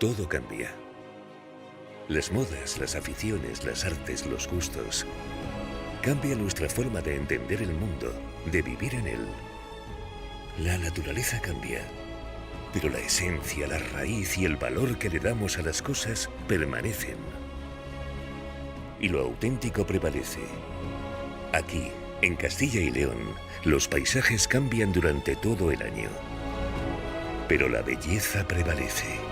Todo cambia. Las modas, las aficiones, las artes, los gustos. Cambia nuestra forma de entender el mundo, de vivir en él. La naturaleza cambia, pero la esencia, la raíz y el valor que le damos a las cosas permanecen. Y lo auténtico prevalece. Aquí, en Castilla y León, los paisajes cambian durante todo el año, pero la belleza prevalece.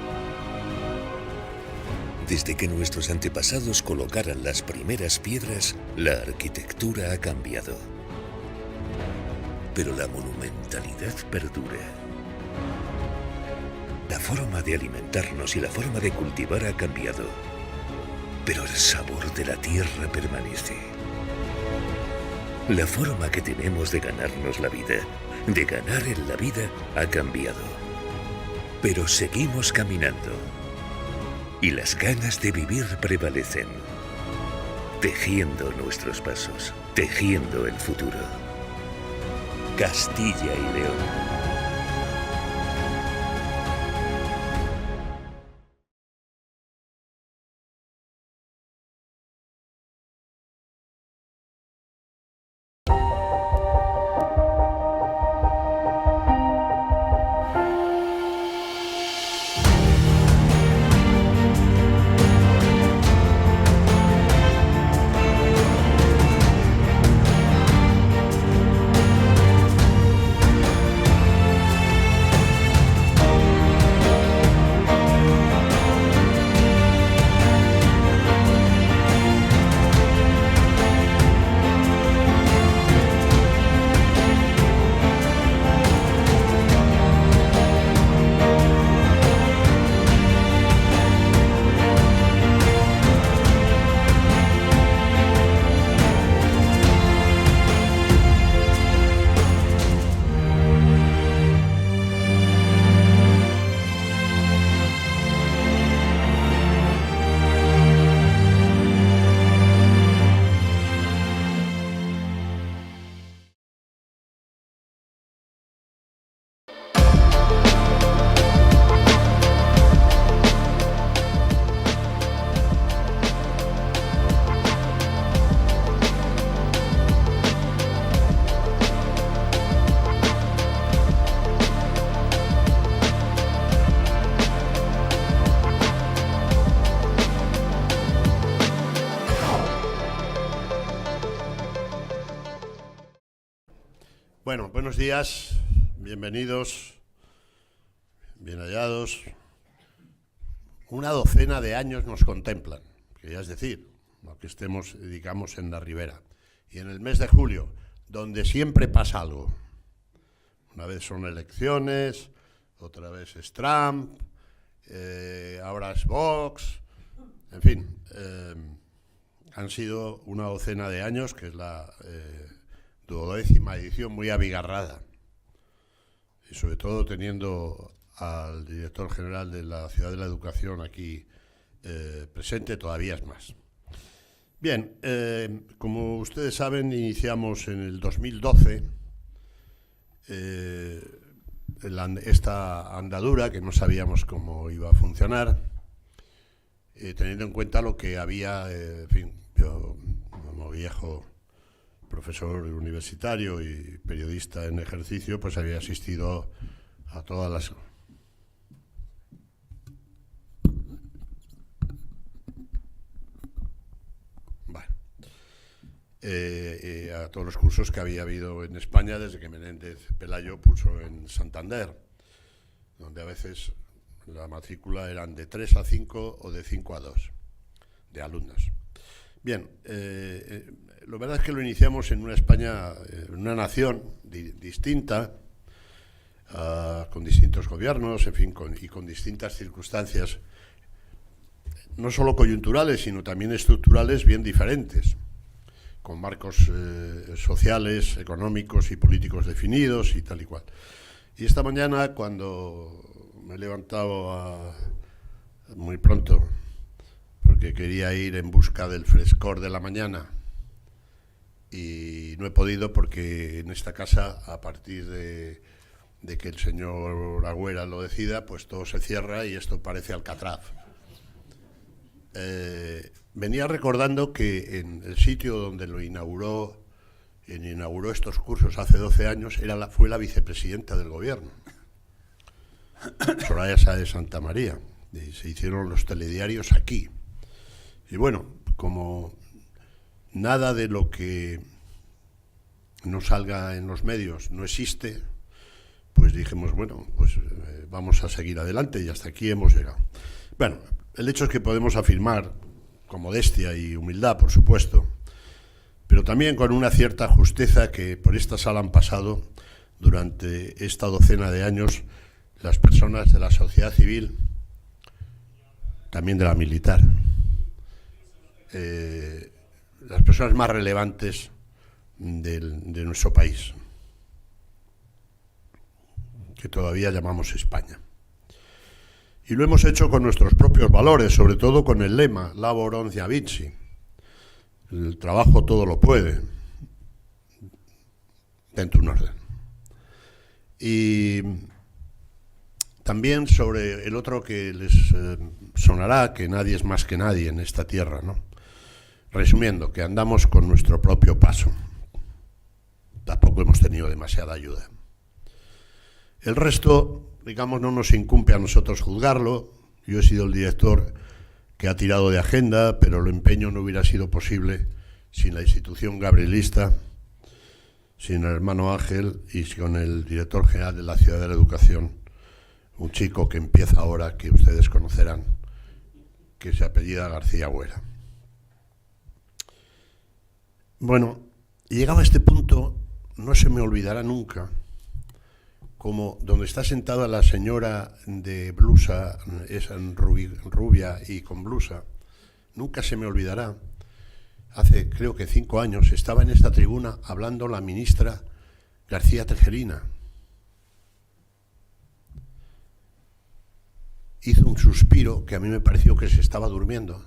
Desde que nuestros antepasados colocaran las primeras piedras, la arquitectura ha cambiado. Pero la monumentalidad perdura. La forma de alimentarnos y la forma de cultivar ha cambiado, pero el sabor de la tierra permanece. La forma que tenemos de ganarnos la vida, de ganar en la vida, ha cambiado. Pero seguimos caminando. Y las ganas de vivir prevalecen, tejiendo nuestros pasos, tejiendo el futuro. Castilla y León. Bueno, buenos días, bienvenidos, bien hallados. Una docena de años nos contemplan, que ya es decir, lo que estemos, digamos, en la Ribera. Y en el mes de julio, donde siempre pasa algo. Una vez son elecciones, otra vez es Trump, ahora es Vox, en fin, han sido una docena de años, que es la 12ª edición, muy abigarrada, y sobre todo teniendo al director general de la Ciudad de la Educación aquí presente, todavía es más. Bien, como ustedes saben, iniciamos en el 2012 esta andadura, que no sabíamos cómo iba a funcionar, teniendo en cuenta lo que había, en fin, yo como viejo profesor universitario y periodista en ejercicio, pues había asistido a todas las... Bueno, a todos los cursos que había habido en España desde que Menéndez Pelayo puso en Santander, donde a veces la matrícula eran de 3 a 5 o de 5 a 2 de alumnos. Bien, lo verdad es que lo iniciamos en una España, en una nación distinta, con distintos gobiernos, en fin, y con distintas circunstancias, no solo coyunturales, sino también estructurales bien diferentes, con marcos sociales, económicos y políticos definidos y tal y cual. Y esta mañana, cuando me he levantado muy pronto, porque quería ir en busca del frescor de la mañana, y no he podido porque en esta casa, a partir de de que el señor Agüera lo decida, pues todo se cierra y esto parece Alcatraz. Venía recordando que en el sitio donde inauguró estos cursos hace 12 años fue la vicepresidenta del gobierno, Soraya Sáez de Santamaría, y se hicieron los telediarios aquí. Y bueno, como nada de lo que no salga en los medios no existe, pues dijimos, bueno, pues vamos a seguir adelante y hasta aquí hemos llegado. Bueno, el hecho es que podemos afirmar, con modestia y humildad, por supuesto, pero también con una cierta justeza, que por esta sala han pasado durante esta docena de años las personas de la sociedad civil, también de la militar, las personas más relevantes de nuestro país, que todavía llamamos España. Y lo hemos hecho con nuestros propios valores, sobre todo con el lema Labor Oncia Vici, el trabajo todo lo puede, dentro de un orden. Y también sobre el otro que les sonará, que nadie es más que nadie en esta tierra, ¿no? Resumiendo, que andamos con nuestro propio paso. Tampoco hemos tenido demasiada ayuda. El resto, digamos, no nos incumbe a nosotros juzgarlo. Yo he sido el director que ha tirado de agenda, pero el empeño no hubiera sido posible sin la institución gabrielista, sin el hermano Ángel y con el director general de la Ciudad de la Educación, un chico que empieza ahora, que ustedes conocerán, que se apellida García Agüera. Bueno, llegado a este punto, no se me olvidará nunca como donde está sentada la señora de blusa, es rubia y con blusa, nunca se me olvidará. Hace, creo que 5 años, estaba en esta tribuna hablando la ministra García Tejerina. Hizo un suspiro que a mí me pareció que se estaba durmiendo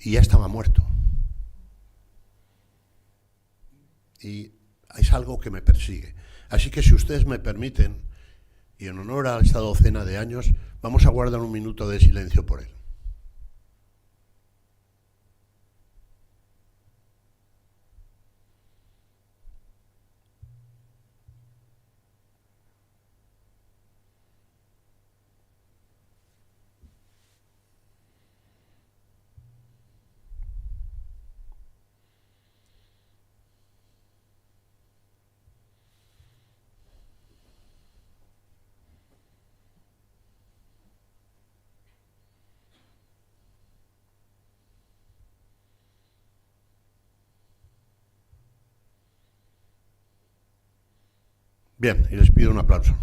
y ya estaba muerto. Y es algo que me persigue. Así que si ustedes me permiten, y en honor a esta docena de años, vamos a guardar un minuto de silencio por él. Bien, y les pido un aplauso.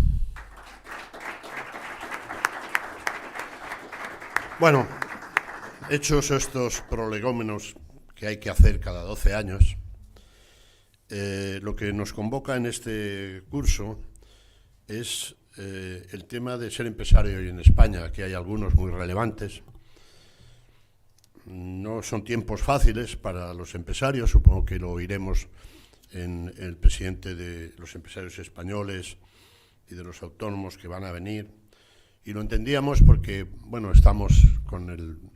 Bueno, hechos estos prolegómenos que hay que hacer cada 12 años, lo que nos convoca en este curso es el tema de ser empresario hoy en España, que hay algunos muy relevantes. No son tiempos fáciles para los empresarios, supongo que lo oiremos en el presidente de los empresarios españoles y de los autónomos que van a venir. Y lo entendíamos porque, bueno, estamos con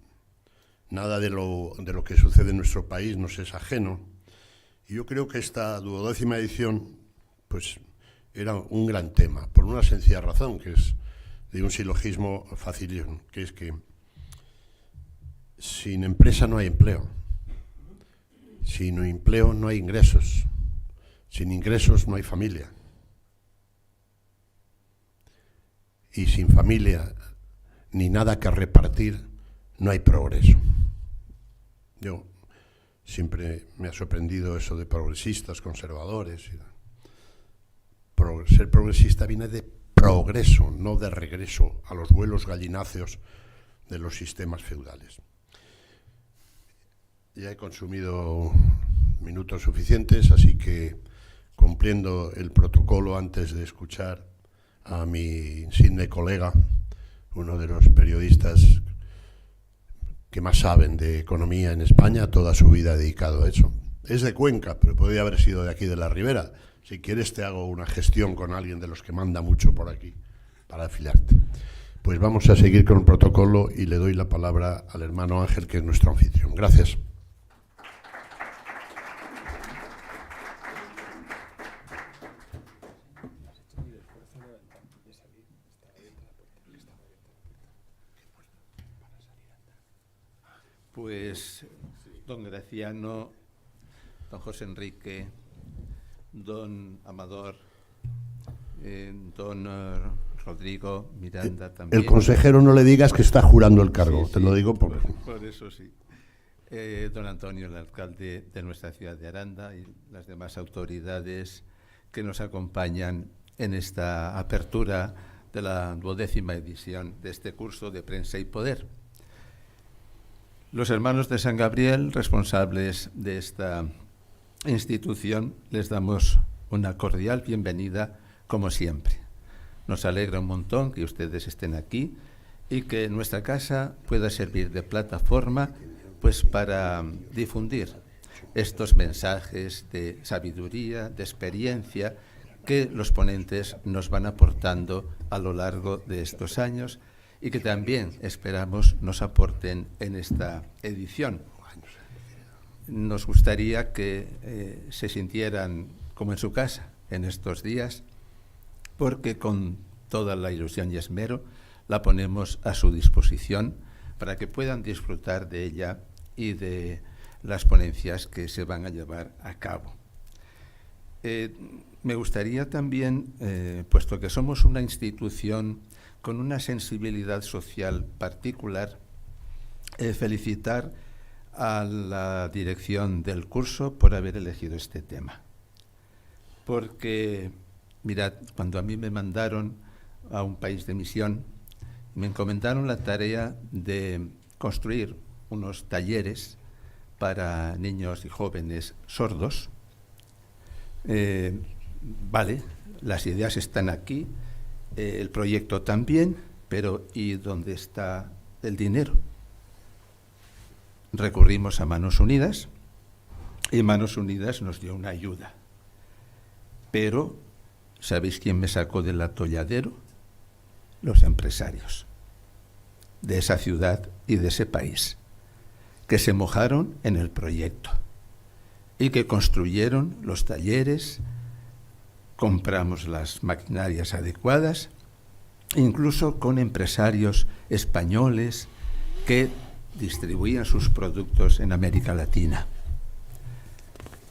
nada de lo que sucede en nuestro país nos es ajeno. Y yo creo que esta 12ª edición, pues, era un gran tema, por una sencilla razón, que es de un silogismo facilísimo, que es que sin empresa no hay empleo, sin empleo no hay ingresos, sin ingresos no hay familia, y sin familia ni nada que repartir no hay progreso. Yo siempre me ha sorprendido eso de progresistas, conservadores. Ser progresista viene de progreso, no de regreso a los vuelos gallináceos de los sistemas feudales. Ya he consumido minutos suficientes, así que, cumpliendo el protocolo antes de escuchar a mi insigne colega, uno de los periodistas que más saben de economía en España, toda su vida dedicado a eso. Es de Cuenca, pero podría haber sido de aquí de la Ribera. Si quieres te hago una gestión con alguien de los que manda mucho por aquí para afiliarte. Pues vamos a seguir con el protocolo y le doy la palabra al hermano Ángel, que es nuestro anfitrión. Gracias. Pues, don Graciano, don José Enrique, don Amador, don Rodrigo Miranda también. El consejero no le digas que está jurando el cargo, Sí, te lo digo por eso sí. Don Antonio, el alcalde de nuestra ciudad de Aranda, y las demás autoridades que nos acompañan en esta apertura de la 12ª edición de este curso de Prensa y Poder. Los hermanos de San Gabriel, responsables de esta institución, les damos una cordial bienvenida, como siempre. Nos alegra un montón que ustedes estén aquí y que nuestra casa pueda servir de plataforma, pues, para difundir estos mensajes de sabiduría, de experiencia que los ponentes nos van aportando a lo largo de estos años y que también esperamos nos aporten en esta edición. Nos gustaría que se sintieran como en su casa en estos días, porque con toda la ilusión y esmero la ponemos a su disposición para que puedan disfrutar de ella y de las ponencias que se van a llevar a cabo. Me gustaría también, puesto que somos una institución con una sensibilidad social particular, felicitar a la dirección del curso por haber elegido este tema. Porque, mirad, cuando a mí me mandaron a un país de misión, me encomendaron la tarea de construir unos talleres para niños y jóvenes sordos. Vale, las ideas están aquí, el proyecto también, pero ¿y dónde está el dinero? Recurrimos a Manos Unidas y Manos Unidas nos dio una ayuda. Pero, ¿sabéis quién me sacó del atolladero? Los empresarios de esa ciudad y de ese país, que se mojaron en el proyecto y que construyeron los talleres. Compramos las maquinarias adecuadas, incluso con empresarios españoles que distribuían sus productos en América Latina.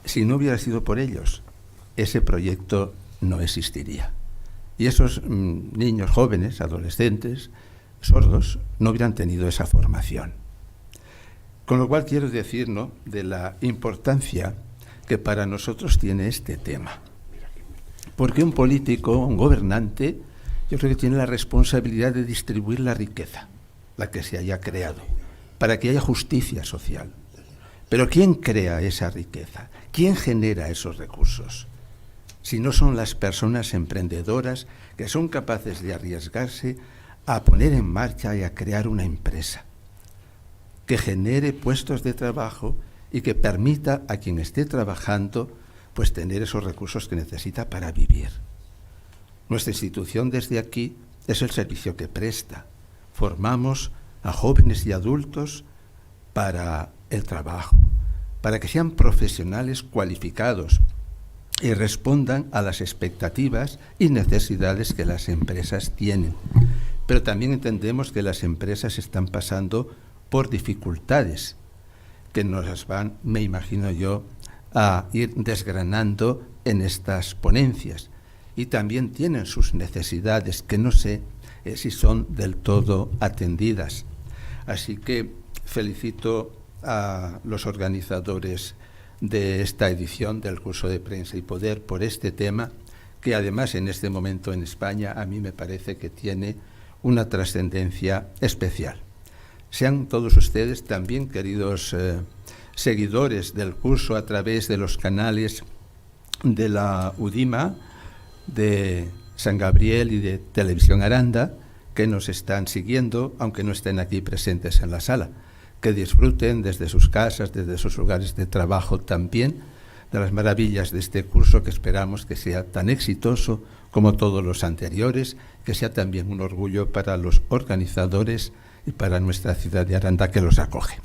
Si no hubiera sido por ellos, ese proyecto no existiría. Y esos niños jóvenes, adolescentes, sordos, no hubieran tenido esa formación. Con lo cual quiero decir, ¿no?, de la importancia que para nosotros tiene este tema. Porque un político, un gobernante, yo creo que tiene la responsabilidad de distribuir la riqueza, la que se haya creado, para que haya justicia social. Pero ¿quién crea esa riqueza? ¿Quién genera esos recursos? Si no son las personas emprendedoras que son capaces de arriesgarse a poner en marcha y a crear una empresa que genere puestos de trabajo y que permita a quien esté trabajando pues tener esos recursos que necesita para vivir. Nuestra institución desde aquí es el servicio que presta. Formamos a jóvenes y adultos para el trabajo, para que sean profesionales cualificados y respondan a las expectativas y necesidades que las empresas tienen. Pero también entendemos que las empresas están pasando por dificultades que nos van, me imagino yo, a ir desgranando en estas ponencias. Y también tienen sus necesidades que no sé si son del todo atendidas. Así que felicito a los organizadores de esta edición del curso de Prensa y Poder por este tema, que además en este momento en España a mí me parece que tiene una trascendencia especial. Sean todos ustedes también, queridos seguidores del curso a través de los canales de la UDIMA, de San Gabriel y de Televisión Aranda, que nos están siguiendo, aunque no estén aquí presentes en la sala, que disfruten desde sus casas, desde sus lugares de trabajo también, de las maravillas de este curso, que esperamos que sea tan exitoso como todos los anteriores, que sea también un orgullo para los organizadores y para nuestra ciudad de Aranda, que los acoge.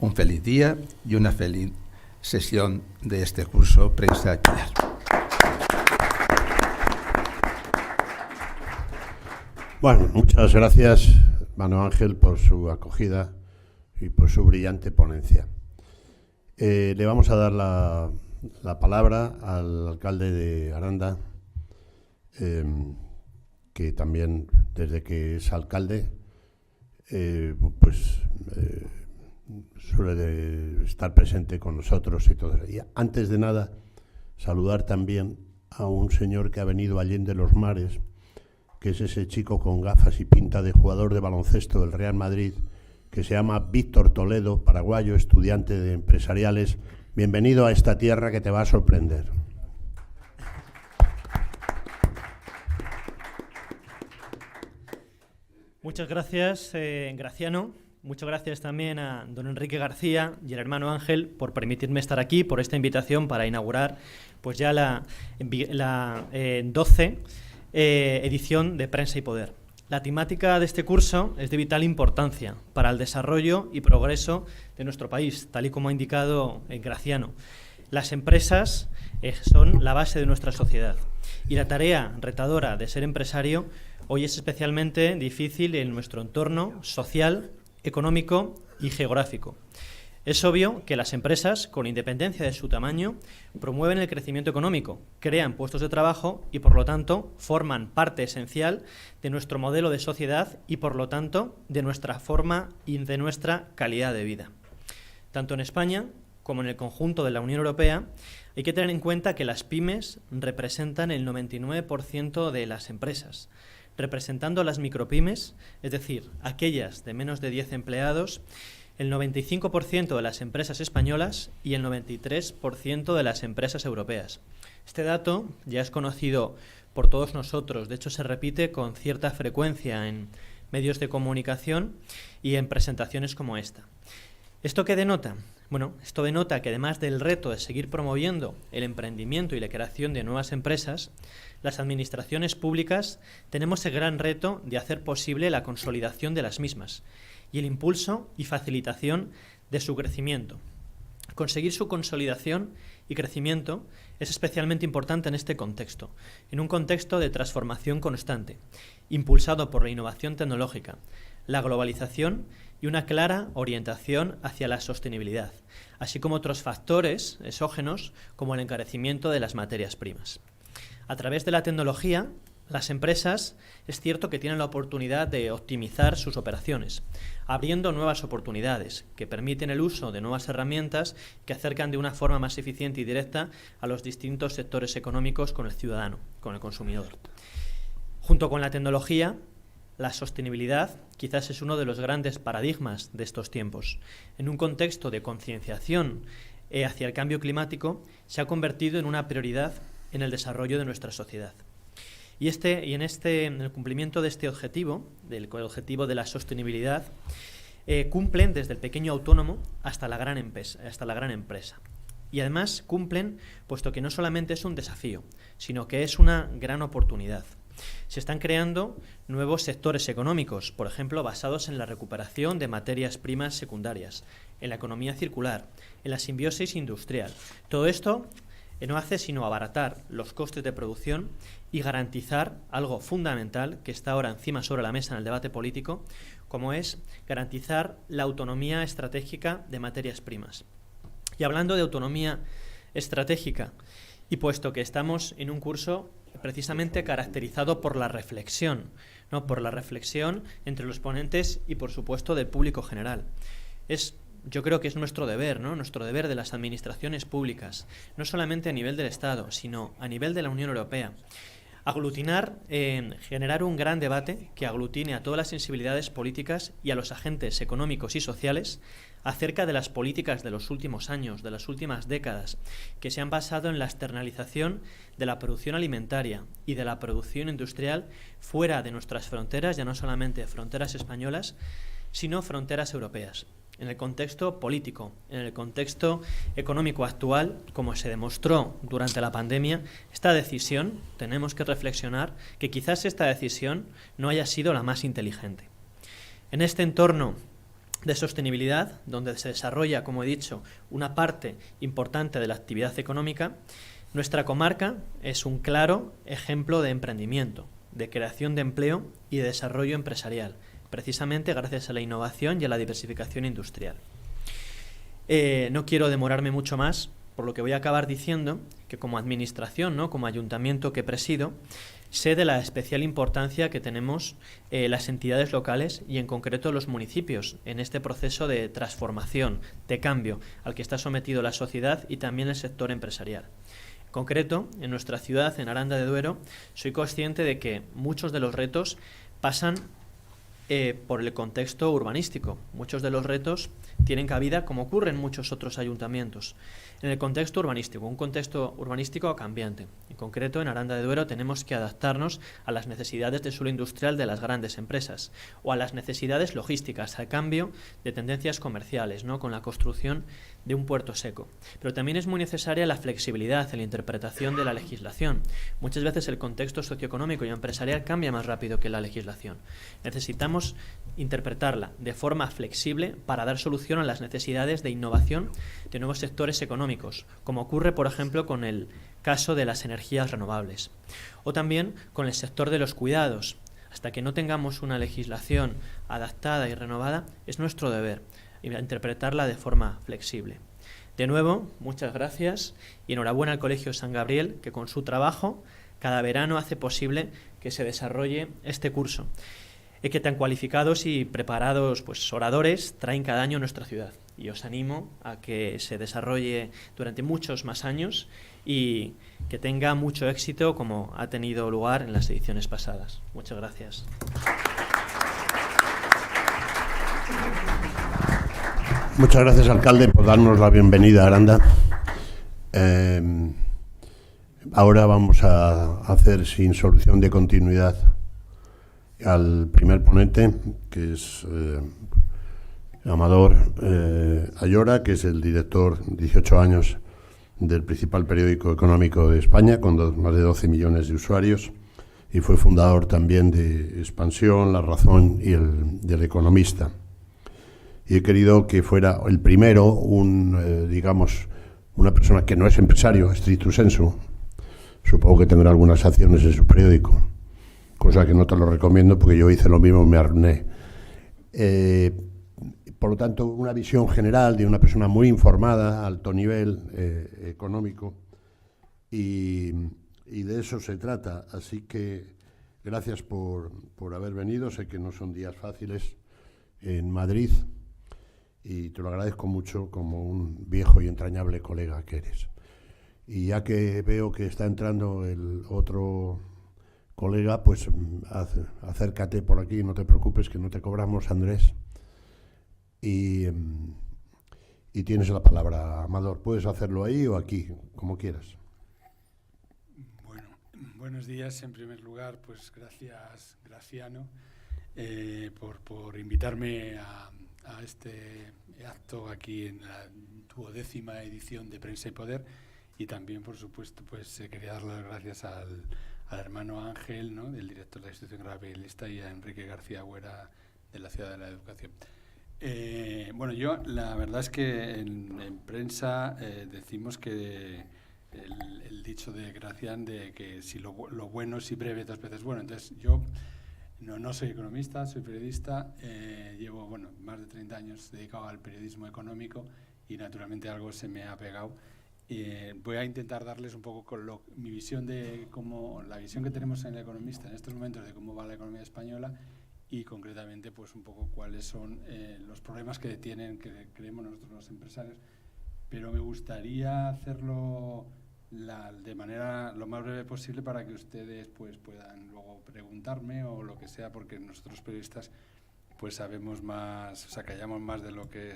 Un feliz día y una feliz sesión de este curso preauxiliar. Bueno, muchas gracias, hermano Ángel, por su acogida y por su brillante ponencia. Le vamos a dar la palabra al alcalde de Aranda, que también, desde que es alcalde, suele estar presente con nosotros y todo. Y antes de nada, saludar también a un señor que ha venido allende los mares, que es ese chico con gafas y pinta de jugador de baloncesto del Real Madrid, que se llama Víctor Toledo, paraguayo, estudiante de empresariales. Bienvenido a esta tierra que te va a sorprender. Muchas gracias, Graciano. Muchas gracias también a don Enrique García y al hermano Ángel por permitirme estar aquí, por esta invitación para inaugurar pues ya la 12 edición de Prensa y Poder. La temática de este curso es de vital importancia para el desarrollo y progreso de nuestro país, tal y como ha indicado Graciano. Las empresas son la base de nuestra sociedad y la tarea retadora de ser empresario hoy es especialmente difícil en nuestro entorno social, económico y geográfico. Es obvio que las empresas, con independencia de su tamaño, promueven el crecimiento económico, crean puestos de trabajo y, por lo tanto, forman parte esencial de nuestro modelo de sociedad y, por lo tanto, de nuestra forma y de nuestra calidad de vida. Tanto en España como en el conjunto de la Unión Europea, hay que tener en cuenta que las pymes representan el 99% de las empresas, representando las micropymes, es decir, aquellas de menos de 10 empleados, el 95% de las empresas españolas y el 93% de las empresas europeas. Este dato ya es conocido por todos nosotros, de hecho se repite con cierta frecuencia en medios de comunicación y en presentaciones como esta. ¿Esto qué denota? Bueno, esto denota que además del reto de seguir promoviendo el emprendimiento y la creación de nuevas empresas, las administraciones públicas tenemos el gran reto de hacer posible la consolidación de las mismas y el impulso y facilitación de su crecimiento. Conseguir su consolidación y crecimiento es especialmente importante en este contexto, en un contexto de transformación constante, impulsado por la innovación tecnológica, la globalización y una clara orientación hacia la sostenibilidad, así como otros factores exógenos como el encarecimiento de las materias primas. A través de la tecnología, las empresas es cierto que tienen la oportunidad de optimizar sus operaciones, abriendo nuevas oportunidades que permiten el uso de nuevas herramientas que acercan de una forma más eficiente y directa a los distintos sectores económicos con el ciudadano, con el consumidor. Junto con la tecnología, la sostenibilidad quizás es uno de los grandes paradigmas de estos tiempos. En un contexto de concienciación hacia el cambio climático, se ha convertido en una prioridad en el desarrollo de nuestra sociedad. Y en el cumplimiento de este objetivo, del objetivo de la sostenibilidad, cumplen desde el pequeño autónomo hasta la gran empresa. Y además cumplen, puesto que no solamente es un desafío, sino que es una gran oportunidad. Se están creando nuevos sectores económicos, por ejemplo, basados en la recuperación de materias primas secundarias, en la economía circular, en la simbiosis industrial. Todo esto no hace sino abaratar los costes de producción y garantizar algo fundamental que está ahora encima sobre la mesa en el debate político, como es garantizar la autonomía estratégica de materias primas. Y hablando de autonomía estratégica, y puesto que estamos en un curso precisamente caracterizado por la reflexión, ¿no? Por la reflexión entre los ponentes y, por supuesto, del público general. Yo creo que es nuestro deber, ¿no? Nuestro deber de las administraciones públicas, no solamente a nivel del Estado, sino a nivel de la Unión Europea. Generar un gran debate que aglutine a todas las sensibilidades políticas y a los agentes económicos y sociales acerca de las políticas de los últimos años, de las últimas décadas, que se han basado en la externalización de la producción alimentaria y de la producción industrial fuera de nuestras fronteras, ya no solamente fronteras españolas, sino fronteras europeas. en el contexto político, en el contexto económico actual, como se demostró durante la pandemia, esta decisión, tenemos que reflexionar que quizás esta decisión no haya sido la más inteligente. En este entorno de sostenibilidad, donde se desarrolla, como he dicho, una parte importante de la actividad económica, nuestra comarca es un claro ejemplo de emprendimiento, de creación de empleo y de desarrollo empresarial, precisamente gracias a la innovación y a la diversificación industrial. No quiero demorarme mucho más, por lo que voy a acabar diciendo que como administración, ¿no?, como ayuntamiento que presido, sé de la especial importancia que tenemos las entidades locales y en concreto los municipios en este proceso de transformación, de cambio al que está sometido la sociedad y también el sector empresarial. En concreto, en nuestra ciudad, en Aranda de Duero, soy consciente de que muchos de los retos pasan por el contexto urbanístico. Muchos de los retos tienen cabida, como ocurre en muchos otros ayuntamientos, en el contexto urbanístico, un contexto urbanístico cambiante. En concreto, en Aranda de Duero tenemos que adaptarnos a las necesidades de suelo industrial de las grandes empresas o a las necesidades logísticas, al cambio de tendencias comerciales, ¿no?, con la construcción de un puerto seco. Pero también es muy necesaria la flexibilidad en la interpretación de la legislación. Muchas veces el contexto socioeconómico y empresarial cambia más rápido que la legislación. Necesitamos interpretarla de forma flexible para dar solución a las necesidades de innovación de nuevos sectores económicos, como ocurre, por ejemplo, con el caso de las energías renovables, o también con el sector de los cuidados. Hasta que no tengamos una legislación adaptada y renovada, es nuestro deber interpretarla de forma flexible. De nuevo, muchas gracias y enhorabuena al Colegio San Gabriel, que con su trabajo cada verano hace posible que se desarrolle este curso, y que tan cualificados y preparados oradores traen cada año a nuestra ciudad. Y os animo a que se desarrolle durante muchos más años y que tenga mucho éxito como ha tenido lugar en las ediciones pasadas. Muchas gracias. Muchas gracias, alcalde, por darnos la bienvenida a Aranda. Ahora vamos a hacer, sin solución de continuidad, al primer ponente, que es Amador Ayora, que es el director, 18 años, del principal periódico económico de España, con más de 12 millones de usuarios, y fue fundador también de Expansión, La Razón y El Economista. Y he querido que fuera el primero, digamos, una persona que no es empresario, stricto sensu. Supongo que tendrá algunas acciones en su periódico, cosa que no te lo recomiendo porque yo hice lo mismo y me arruiné. Por lo tanto, una visión general de una persona muy informada, alto nivel económico, y de eso se trata. Así que gracias por haber venido. Sé que no son días fáciles en Madrid y te lo agradezco mucho como un viejo y entrañable colega que eres. Y ya que veo que está entrando el otro colega, pues acércate por aquí, no te preocupes, que no te cobramos, Andrés. Y tienes la palabra, Amador. Puedes hacerlo ahí o aquí, como quieras. Bueno, buenos días. En primer lugar, pues gracias, Graciano, por invitarme a este acto aquí en la 12ª edición de Prensa y Poder, y también, por supuesto, pues quería dar las gracias al hermano Ángel, ¿no?, del director de la institución Gabrielista, y a Enrique García Huera, de la Ciudad de la Educación. Bueno, yo la verdad es que en prensa decimos que el dicho de Gracián de que si lo bueno es breve 2 veces bueno. Entonces yo no soy economista, soy periodista, llevo más de 30 años dedicado al periodismo económico y naturalmente algo se me ha pegado. Voy a intentar darles un poco mi visión de cómo, la visión que tenemos en El Economista en estos momentos de cómo va la economía española, y concretamente pues un poco cuáles son los problemas que creemos nosotros los empresarios, pero me gustaría hacerlo de manera lo más breve posible para que ustedes pues puedan luego preguntarme o lo que sea, porque nosotros periodistas pues sabemos más, o sea, callamos más de lo que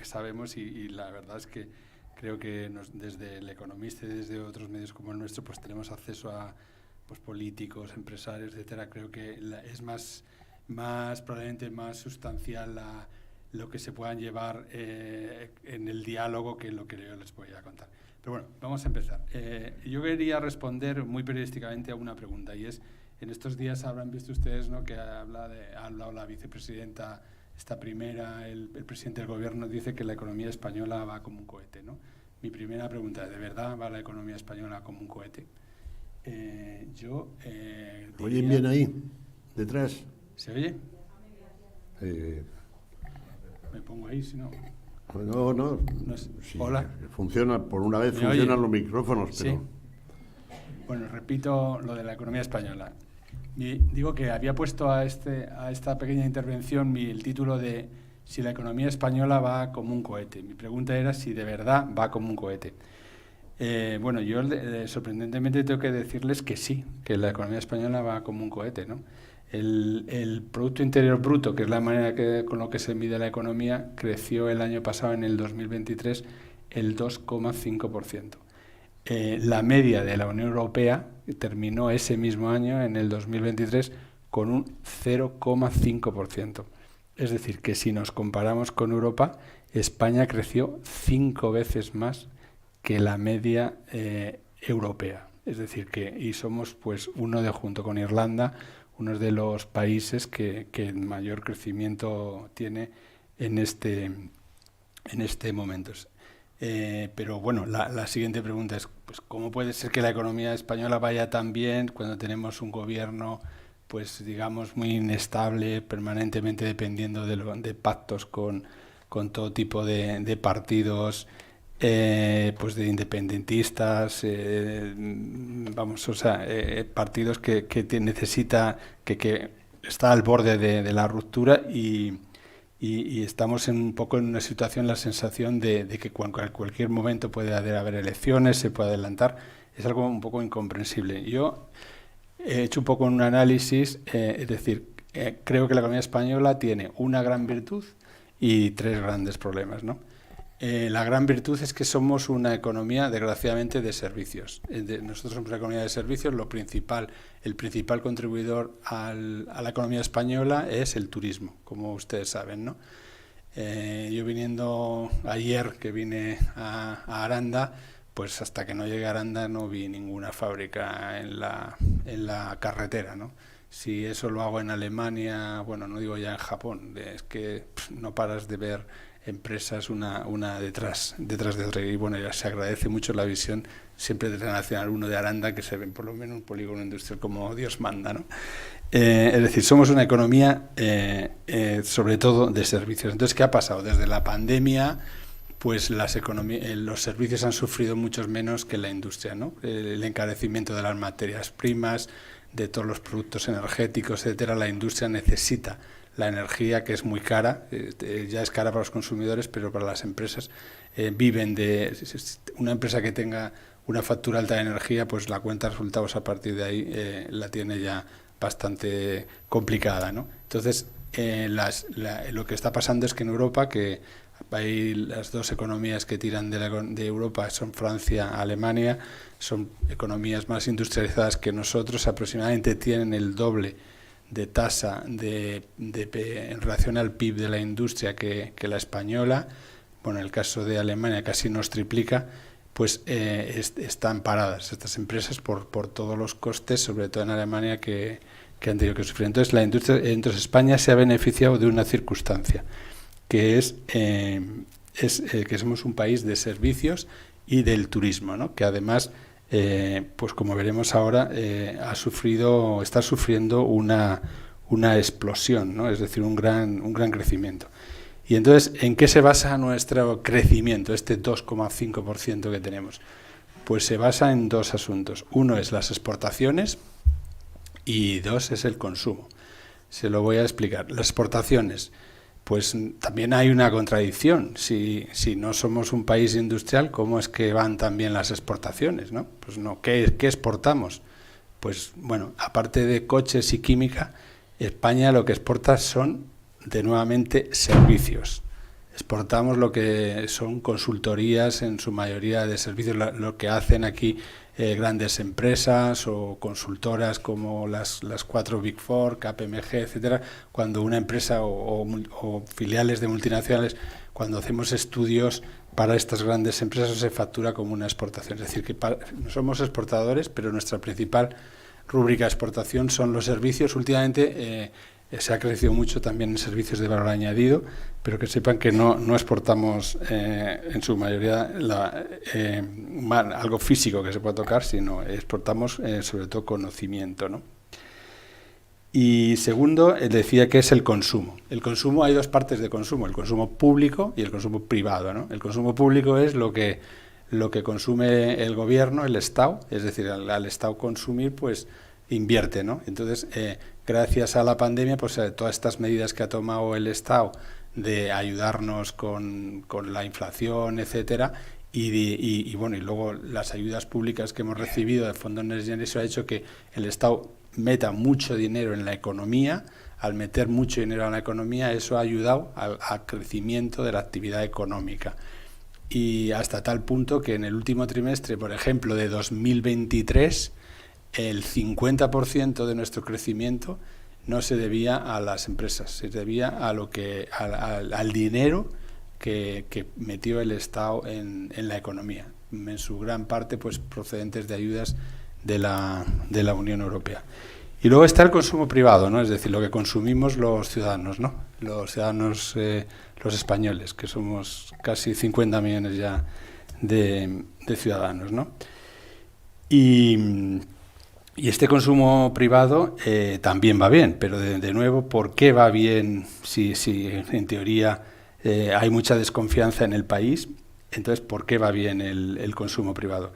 sabemos, y la verdad es que creo que desde El Economista y desde otros medios como el nuestro pues tenemos acceso a pues políticos, empresarios, etcétera. Creo que es probablemente más sustancial lo que se puedan llevar en el diálogo, que es lo que yo les voy a contar. Pero bueno, vamos a empezar. Yo quería responder muy periodísticamente a una pregunta, y es, en estos días habrán visto ustedes, ¿no?, que ha hablado la vicepresidenta, esta primera, el presidente del gobierno dice que la economía española va como un cohete, ¿no? Mi primera pregunta es, ¿de verdad va la economía española como un cohete? ¿Oyen bien ahí, detrás? ¿Se oye? Me pongo ahí, si no. No. Sí, hola. Funciona, por una vez funcionan los micrófonos, pero... Sí. Bueno, repito lo de la economía española. Digo que había puesto a esta pequeña intervención el título de si la economía española va como un cohete. Mi pregunta era si de verdad va como un cohete. Bueno, yo sorprendentemente tengo que decirles que sí, que la economía española va como un cohete, ¿no? El Producto Interior Bruto, que es la manera con lo que se mide la economía, creció el año pasado, en el 2023, el 2,5%. La media de la Unión Europea terminó ese mismo año, en el 2023, con un 0,5%. Es decir, que si nos comparamos con Europa, España creció 5 veces más que la media europea. Es decir, y somos, pues, junto con Irlanda, uno de los países que mayor crecimiento tiene en este momento. Pero bueno, la siguiente pregunta es, pues, ¿cómo puede ser que la economía española vaya tan bien cuando tenemos un gobierno, pues, digamos, muy inestable, permanentemente dependiendo de pactos con todo tipo de partidos, pues de independentistas, partidos que necesita, que está al borde de la ruptura, y estamos un poco en una situación, la sensación de que en cualquier momento puede haber elecciones, se puede adelantar? Es algo un poco incomprensible. Yo he hecho un poco un análisis, es decir, creo que la economía española tiene una gran virtud y 3 grandes problemas, ¿no? La gran virtud es que somos una economía, desgraciadamente, de servicios. Nosotros somos una economía de servicios. El principal contribuidor a la economía española es el turismo, como ustedes saben, ¿no? Yo viniendo ayer, que vine a Aranda, pues hasta que no llegué a Aranda no vi ninguna fábrica en la carretera, ¿no? Si eso lo hago en Alemania, bueno, no digo ya en Japón, es que no paras de ver empresas una detrás de otra, y bueno, ya se agradece mucho la visión siempre de Nacional 1 de Aranda, que se ven por lo menos un polígono industrial como Dios manda, ¿no? Es decir, somos una economía sobre todo de servicios. Entonces, ¿qué ha pasado? Desde la pandemia, pues los servicios han sufrido mucho menos que la industria, ¿no? El encarecimiento de las materias primas, de todos los productos energéticos, etcétera. La industria necesita la energía, que es muy cara, ya es cara para los consumidores, pero para las empresas viven de... Una empresa que tenga una factura alta de energía, pues la cuenta de resultados a partir de ahí la tiene ya bastante complicada, ¿no? Entonces, lo que está pasando es que en Europa, que hay las 2 economías que tiran de Europa, son Francia, Alemania, son economías más industrializadas que nosotros, aproximadamente tienen el doble de tasa en relación al PIB de la industria que la española. Bueno, en el caso de Alemania casi nos triplica. Pues están paradas estas empresas por todos los costes, sobre todo en Alemania, que han tenido que sufrir. Entonces España se ha beneficiado de una circunstancia, que es que somos un país de servicios y del turismo, ¿no? Que además, pues como veremos ahora, está sufriendo una explosión, ¿no? Es decir, un gran crecimiento. Y entonces, ¿en qué se basa nuestro crecimiento, este 2,5% que tenemos? Pues se basa en 2 asuntos. Uno es las exportaciones y 2 es el consumo. Se lo voy a explicar. Las exportaciones, pues también hay una contradicción. Si no somos un país industrial, ¿cómo es que van también las exportaciones, ¿no? Pues no. ¿Qué exportamos? Pues bueno, aparte de coches y química, España lo que exporta son nuevamente servicios. Exportamos lo que son consultorías, en su mayoría de servicios, lo que hacen aquí grandes empresas o consultoras como las 4 Big Four, KPMG, etcétera. Cuando una empresa o filiales de multinacionales, cuando hacemos estudios para estas grandes empresas, se factura como una exportación. Es decir, que no somos exportadores, pero nuestra principal rúbrica de exportación son los servicios. Últimamente se ha crecido mucho también en servicios de valor añadido, pero que sepan que no exportamos en su mayoría algo físico que se pueda tocar, sino exportamos sobre todo conocimiento, ¿no? Y segundo, decía que es el consumo. El consumo, hay 2 partes de consumo, el consumo público y el consumo privado, ¿no? El consumo público es lo que consume el gobierno, el Estado, es decir, al Estado consumir, pues invierte, ¿no? Entonces, gracias a la pandemia, pues todas estas medidas que ha tomado el Estado de ayudarnos con la inflación, etcétera, y luego las ayudas públicas que hemos recibido de fondos Next Generation ha hecho que el Estado meta mucho dinero en la economía. Al meter mucho dinero en la economía, eso ha ayudado al crecimiento de la actividad económica. Y hasta tal punto que en el último trimestre, por ejemplo, de 2023, el 50% de nuestro crecimiento no se debía a las empresas, se debía a al dinero que metió el Estado en la economía, en su gran parte pues procedentes de ayudas de la Unión Europea. Y luego está el consumo privado, ¿no? Es decir, lo que consumimos los ciudadanos, ¿no? Los ciudadanos, los españoles, que somos casi 50 millones ya de ciudadanos, ¿no? Y este consumo privado también va bien, pero de nuevo, ¿por qué va bien si en teoría hay mucha desconfianza en el país? Entonces, ¿por qué va bien el consumo privado?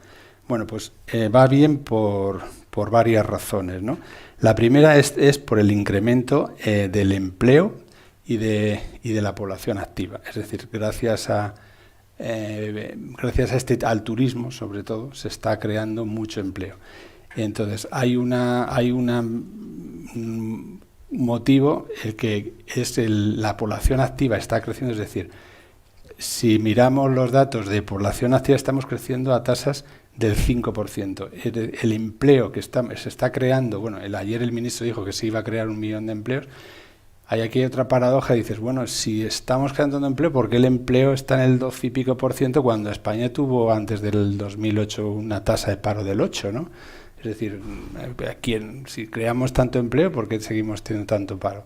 Bueno, pues va bien por varias razones, ¿no? La primera es por el incremento del empleo y de la población activa. Es decir, gracias al turismo, sobre todo, se está creando mucho empleo. Entonces, hay un motivo, el que es la población activa está creciendo, es decir, si miramos los datos de población activa, estamos creciendo a tasas del 5%. El empleo que se está creando, bueno, ayer el ministro dijo que se iba a crear 1 millón de empleos. Hay aquí otra paradoja, dices, bueno, si estamos creando empleo, ¿por qué el empleo está en el 12 y pico % cuando España tuvo antes del 2008 una tasa de paro del 8%, ¿no? Es decir, si creamos tanto empleo, ¿por qué seguimos teniendo tanto paro?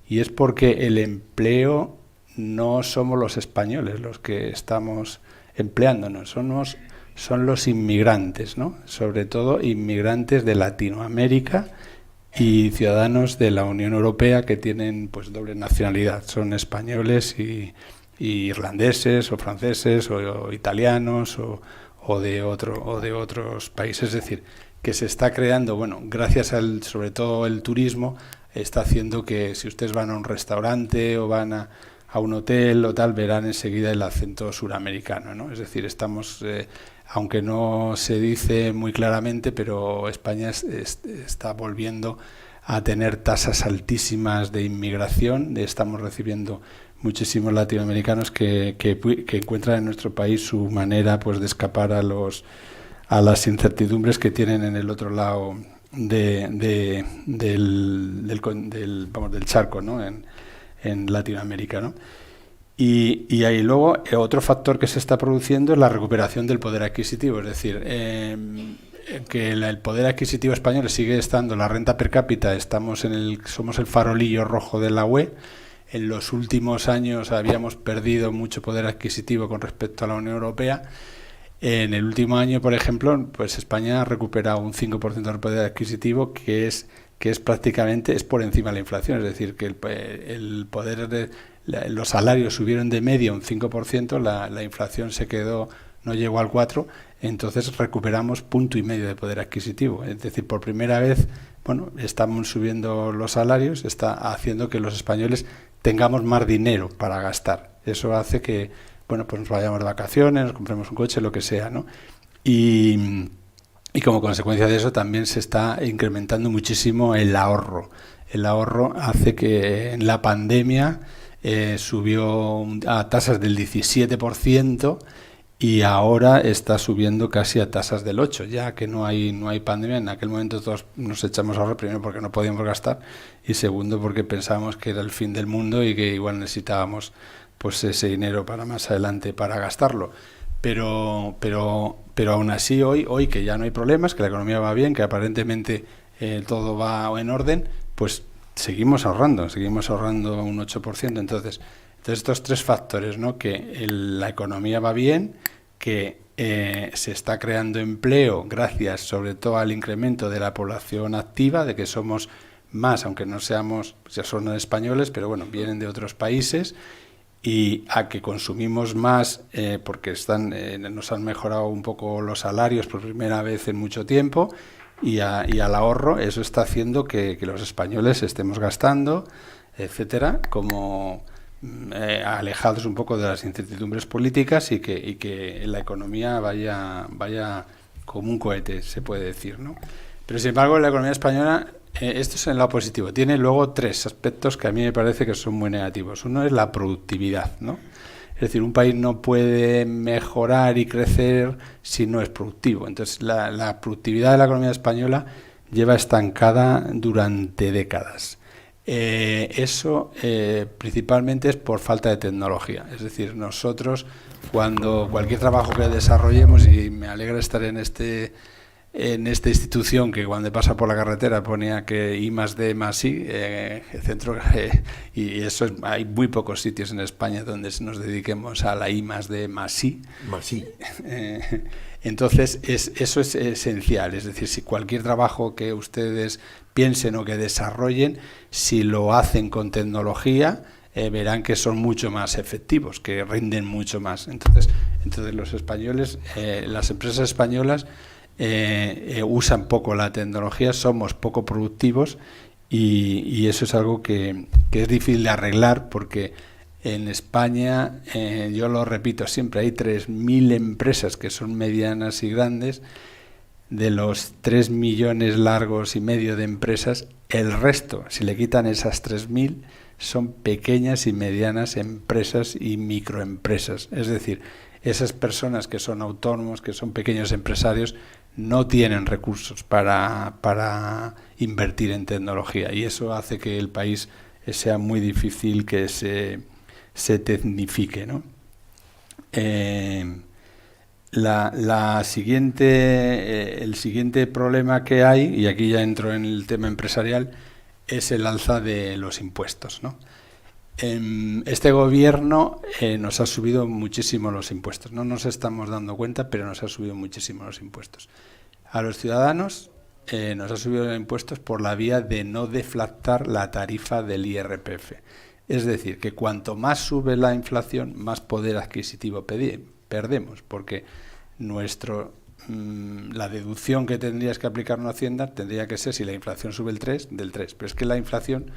Y es porque el empleo no somos los españoles los que estamos empleándonos, son los inmigrantes, ¿no? Sobre todo inmigrantes de Latinoamérica y ciudadanos de la Unión Europea que tienen pues doble nacionalidad, son españoles y irlandeses o franceses o italianos o de otros países. Es decir, que se está creando, bueno, gracias sobre todo el turismo, está haciendo que si ustedes van a un restaurante o van a un hotel o tal, verán enseguida el acento suramericano, ¿no? Es decir, estamos, aunque no se dice muy claramente, pero España está volviendo a tener tasas altísimas de inmigración. Estamos recibiendo muchísimos latinoamericanos que encuentran en nuestro país su manera pues de escapar a las incertidumbres que tienen en el otro lado del charco, ¿no? En Latinoamérica, ¿no? Y ahí luego otro factor que se está produciendo es la recuperación del poder adquisitivo, es decir, que el poder adquisitivo español sigue estando, la renta per cápita, somos el farolillo rojo de la UE. En los últimos años habíamos perdido mucho poder adquisitivo con respecto a la Unión Europea. En el último año, por ejemplo, pues España ha recuperado un 5% del poder adquisitivo, que es prácticamente por encima de la inflación, es decir, que el poder los salarios subieron de media un 5%, la inflación no llegó al 4%, entonces recuperamos 1,5 puntos de poder adquisitivo. Es decir, por primera vez, bueno, estamos subiendo los salarios, está haciendo que los españoles tengamos más dinero para gastar. Eso hace que, bueno, pues nos vayamos de vacaciones, nos compremos un coche, lo que sea, ¿no? Y como consecuencia de eso también se está incrementando muchísimo el ahorro. El ahorro hace que en la pandemia subió a tasas del 17%, y ahora está subiendo casi a tasas del 8%, ya que no hay pandemia. En aquel momento todos nos echamos a ahorrar, primero porque no podíamos gastar, y segundo porque pensábamos que era el fin del mundo y que igual necesitábamos pues ese dinero para más adelante para gastarlo. Pero aún así hoy que ya no hay problemas, que la economía va bien, que aparentemente todo va en orden, pues seguimos ahorrando un 8%. Entonces estos tres factores, ¿no? Que la economía va bien, que se está creando empleo gracias sobre todo al incremento de la población activa, de que somos más, aunque no seamos, ya son españoles, pero bueno, vienen de otros países, y a que consumimos más porque nos han mejorado un poco los salarios por primera vez en mucho tiempo, y al ahorro. Eso está haciendo que los españoles estemos gastando, etcétera, como alejados un poco de las incertidumbres políticas, y que la economía vaya como un cohete, se puede decir, ¿no? Pero sin embargo, la economía española, esto es en lo positivo, tiene luego tres aspectos que a mí me parece que son muy negativos. Uno es la productividad, ¿no? Es decir, un país no puede mejorar y crecer si no es productivo. Entonces, la productividad de la economía española lleva estancada durante décadas. Eso principalmente es por falta de tecnología. Es decir, nosotros, cuando cualquier trabajo que desarrollemos, y me alegra estar en esta institución que cuando pasa por la carretera ponía que I+D+I, centro, y eso hay muy pocos sitios en España donde nos dediquemos a la I+D+I. Entonces, eso es esencial. Es decir, si cualquier trabajo que ustedes piensen o que desarrollen, si lo hacen con tecnología, verán que son mucho más efectivos, que rinden mucho más. Entonces los españoles, las empresas españolas usan poco la tecnología, somos poco productivos, y eso es algo que es difícil de arreglar, porque en España, yo lo repito siempre, hay 3.000 empresas que son medianas y grandes. De los 3,5 millones de empresas, el resto, si le quitan esas 3.000, son pequeñas y medianas empresas y microempresas. Es decir, esas personas que son autónomos, que son pequeños empresarios, no tienen recursos para invertir en tecnología, y eso hace que el país sea muy difícil que se tecnifique, ¿no? El siguiente problema que hay, y aquí ya entro en el tema empresarial, es el alza de los impuestos, ¿no? Este gobierno nos ha subido muchísimo los impuestos. No nos estamos dando cuenta, pero nos ha subido muchísimo los impuestos. A los ciudadanos nos ha subido los impuestos por la vía de no deflactar la tarifa del IRPF. Es decir, que cuanto más sube la inflación, más poder adquisitivo perdemos, porque la deducción que tendrías que aplicar una Hacienda tendría que ser, si la inflación sube el 3, del 3. Pero es que la inflación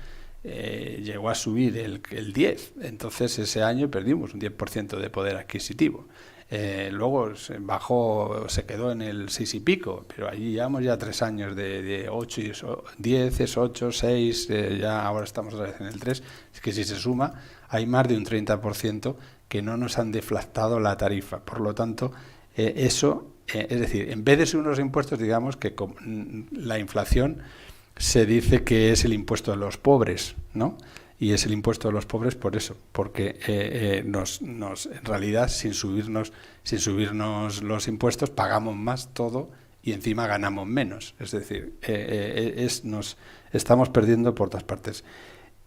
llegó a subir el 10, entonces ese año perdimos un 10% de poder adquisitivo. Luego se quedó en el 6 y pico, pero allí llevamos ya 3 años de 8 y 10, es 8, 6, ya ahora estamos otra vez en el 3. Es que si se suma, hay más de un 30% que no nos han deflactado la tarifa. Por lo tanto, es decir, en vez de ser unos impuestos, digamos que la inflación se dice que es el impuesto a los pobres, ¿no? Y es el impuesto a los pobres por eso, porque en realidad sin subirnos los impuestos pagamos más todo y encima ganamos menos. Es decir, nos estamos perdiendo por todas partes.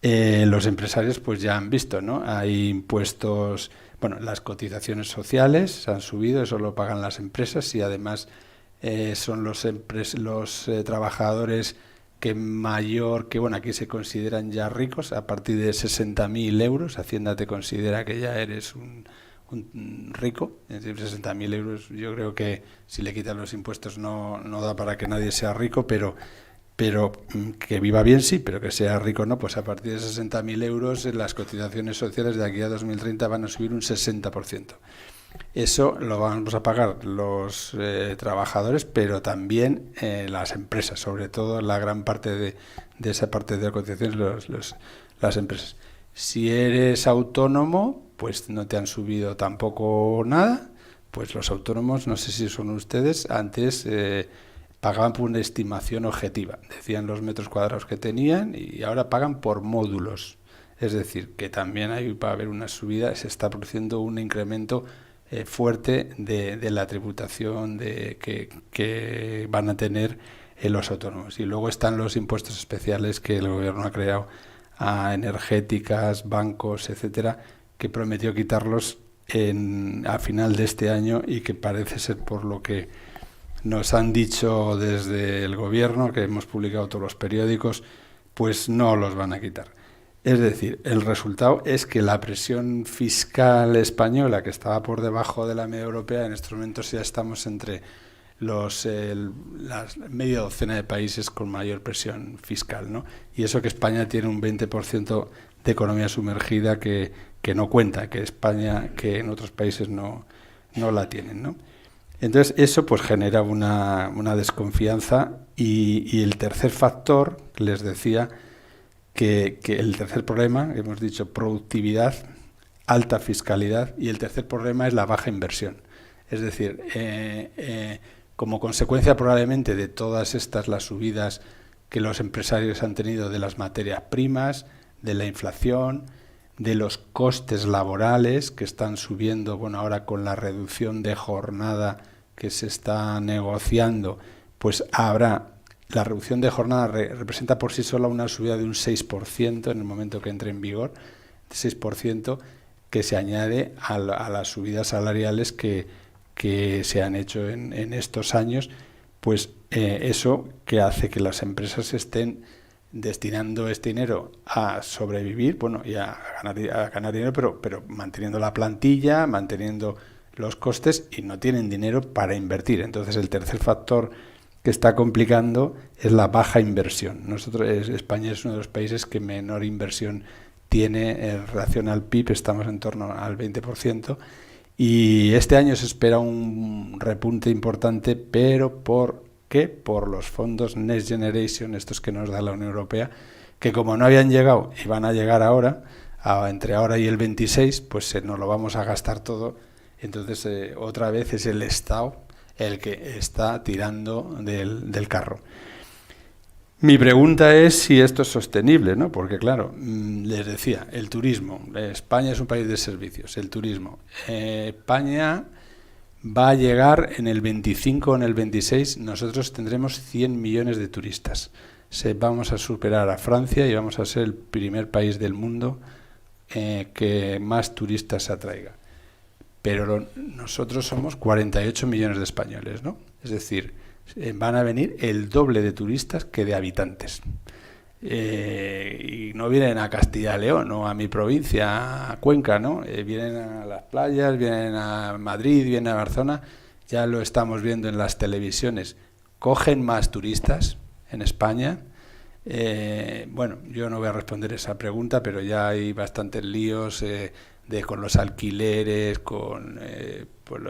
Los empresarios pues ya han visto, ¿no? Hay impuestos, bueno, las cotizaciones sociales se han subido, eso lo pagan las empresas, y además son los trabajadores bueno, aquí se consideran ya ricos a partir de 60.000 euros. Hacienda te considera que ya eres un rico. Es decir, 60.000 euros, yo creo que si le quitan los impuestos no da para que nadie sea rico, pero que viva bien sí, pero que sea rico no. Pues a partir de 60.000 euros las cotizaciones sociales de aquí a 2030 van a subir un 60%. Eso lo vamos a pagar los trabajadores, pero también las empresas, sobre todo la gran parte de esa parte de las cotizaciones, las empresas. Si eres autónomo, pues no te han subido tampoco nada. Pues los autónomos, no sé si son ustedes, antes pagaban por una estimación objetiva. Decían los metros cuadrados que tenían y ahora pagan por módulos. Es decir, que también va a haber una subida, se está produciendo un incremento fuerte de la tributación que van a tener los autónomos. Y luego están los impuestos especiales que el Gobierno ha creado a energéticas, bancos, etcétera, que prometió quitarlos a final de este año y que parece ser, por lo que nos han dicho desde el Gobierno, que hemos publicado todos los periódicos, pues no los van a quitar. Es decir, el resultado es que la presión fiscal española, que estaba por debajo de la media europea, en estos momentos ya estamos entre la media docena de países con mayor presión fiscal, ¿no? Y eso que España tiene un 20% de economía sumergida que no cuenta, que España, que en otros países no la tienen, ¿no? Entonces eso pues genera una desconfianza y el tercer factor, les decía, que el tercer problema, hemos dicho productividad, alta fiscalidad, y el tercer problema es la baja inversión. Es decir, como consecuencia probablemente de todas las subidas que los empresarios han tenido de las materias primas, de la inflación, de los costes laborales que están subiendo, bueno, ahora con la reducción de jornada que se está negociando, pues habrá. La reducción de jornada representa por sí sola una subida de un 6% en el momento que entre en vigor, 6% que se añade a las subidas salariales que se han hecho en estos años, pues eso que hace que las empresas estén destinando este dinero a sobrevivir, bueno, y a ganar dinero, pero manteniendo la plantilla, manteniendo los costes, y no tienen dinero para invertir. Entonces el tercer factor que está complicando es la baja inversión. España es uno de los países que menor inversión tiene en relación al PIB, estamos en torno al 20%, y este año se espera un repunte importante, pero ¿por qué? Por los fondos Next Generation, estos que nos da la Unión Europea, que como no habían llegado y van a llegar ahora, entre ahora y el 26, pues nos lo vamos a gastar todo. Entonces otra vez es el Estado el que está tirando del carro. Mi pregunta es si esto es sostenible, ¿no? Porque claro, les decía, el turismo, España es un país de servicios, el turismo. España va a llegar en el 25 o en el 26, nosotros tendremos 100 millones de turistas. Vamos a superar a Francia y vamos a ser el primer país del mundo que más turistas atraiga. Pero nosotros somos 48 millones de españoles, ¿no? Es decir, van a venir el doble de turistas que de habitantes. Y no vienen a Castilla y León, no a mi provincia, a Cuenca, ¿no? Vienen a las playas, vienen a Madrid, vienen a Barcelona, ya lo estamos viendo en las televisiones. Cogen más turistas en España. Bueno, yo no voy a responder esa pregunta, pero ya hay bastantes líos con los alquileres, con pues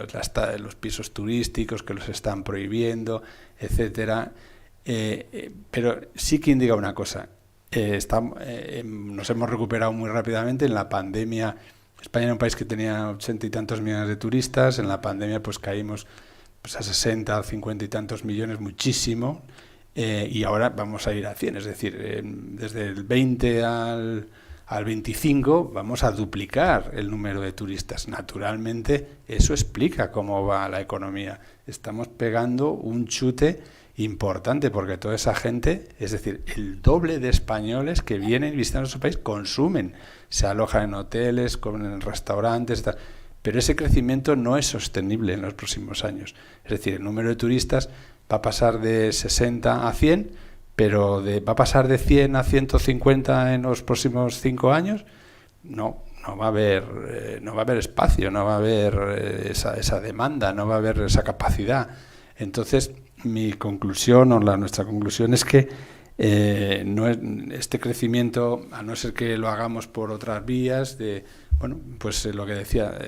los pisos turísticos que los están prohibiendo, etcétera. Pero sí que indica una cosa, nos hemos recuperado muy rápidamente. En la pandemia, España era un país que tenía 80 y tantos millones de turistas, en la pandemia pues caímos pues, a 60, 50 y tantos millones, muchísimo, y ahora vamos a ir a 100, es decir, desde el 20 al 25 vamos a duplicar el número de turistas. Naturalmente, eso explica cómo va la economía. Estamos pegando un chute importante porque toda esa gente, es decir, el doble de españoles que vienen visitando nuestro país consumen, se alojan en hoteles, comen en restaurantes, tal. Pero ese crecimiento no es sostenible en los próximos años. Es decir, el número de turistas va a pasar de 60 a 100, pero ¿va a pasar de 100 a 150 en los próximos 5 años? No va a haber espacio, no va a haber esa demanda, no va a haber esa capacidad. Entonces, mi conclusión o nuestra conclusión es que este crecimiento, a no ser que lo hagamos por otras vías, pues lo que decía,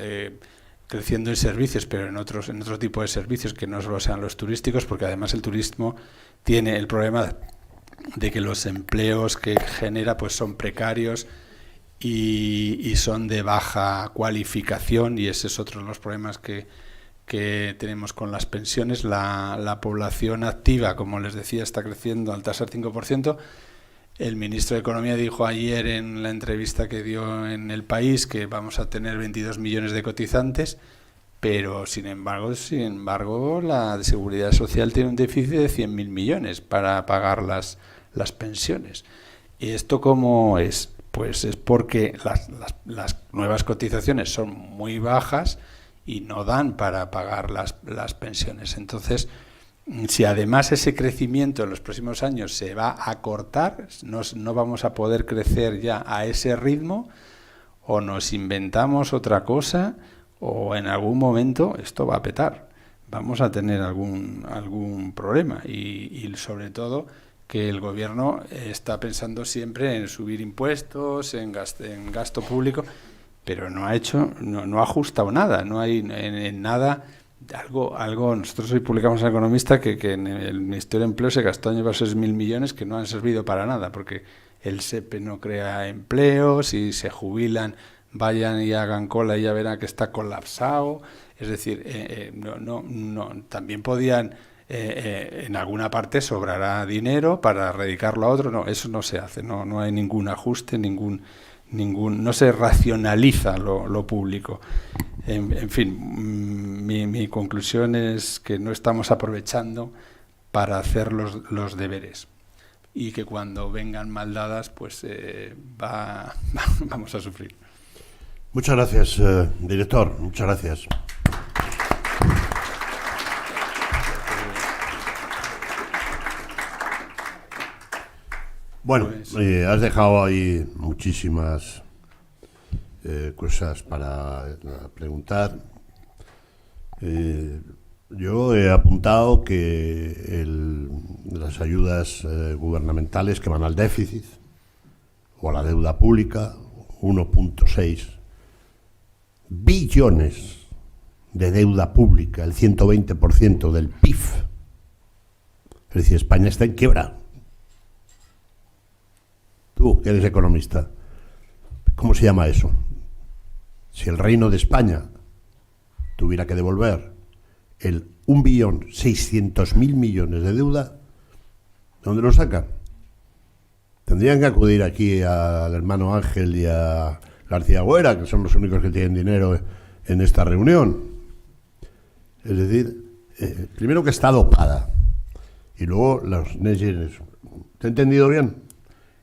creciendo en servicios, pero en otro tipo de servicios que no solo sean los turísticos, porque además el turismo tiene el problema de que los empleos que genera pues son precarios y son de baja cualificación, y ese es otro de los problemas que tenemos con las pensiones. La población activa, como les decía, está creciendo al tasa del 5%. El ministro de Economía dijo ayer en la entrevista que dio en El País que vamos a tener 22 millones de cotizantes, pero sin embargo la de Seguridad Social tiene un déficit de 100.000 millones para pagar las pensiones. ¿Y esto cómo es? Pues es porque las nuevas cotizaciones son muy bajas y no dan para pagar las pensiones. Entonces, si además ese crecimiento en los próximos años se va a cortar, no vamos a poder crecer ya a ese ritmo, o nos inventamos otra cosa, o en algún momento esto va a petar. Vamos a tener algún problema, y sobre todo que el gobierno está pensando siempre en subir impuestos, en gasto público, pero no ha ajustado nada, no hay en nada. Algo nosotros hoy publicamos en El Economista que en el Ministerio de Empleo se gastó año pasado 6.000 millones que no han servido para nada, porque el SEPE no crea empleos, y se jubilan, vayan y hagan cola y ya verán que está colapsado. Es decir, también podían, en alguna parte sobrará dinero para dedicarlo a otro. No, eso no se hace, no hay ningún ajuste, no se racionaliza lo público. En fin, mi conclusión es que no estamos aprovechando para hacer los deberes, y que cuando vengan mal dadas, pues vamos a sufrir. Muchas gracias, director. Muchas gracias. Bueno, has dejado ahí muchísimas cosas para preguntar. Yo he apuntado que las ayudas gubernamentales que van al déficit o a la deuda pública, 1.6 billones de deuda pública, el 120% del PIB. Es decir, España está en quiebra. Tú, que eres economista, ¿cómo se llama eso? Si el Reino de España tuviera que devolver el 1.600.000 millones de deuda, ¿de dónde lo sacan? Tendrían que acudir aquí al hermano Ángel y a García Güera, que son los únicos que tienen dinero en esta reunión. Es decir, primero que está dopada, y luego los Next Generation. ¿Te he entendido bien?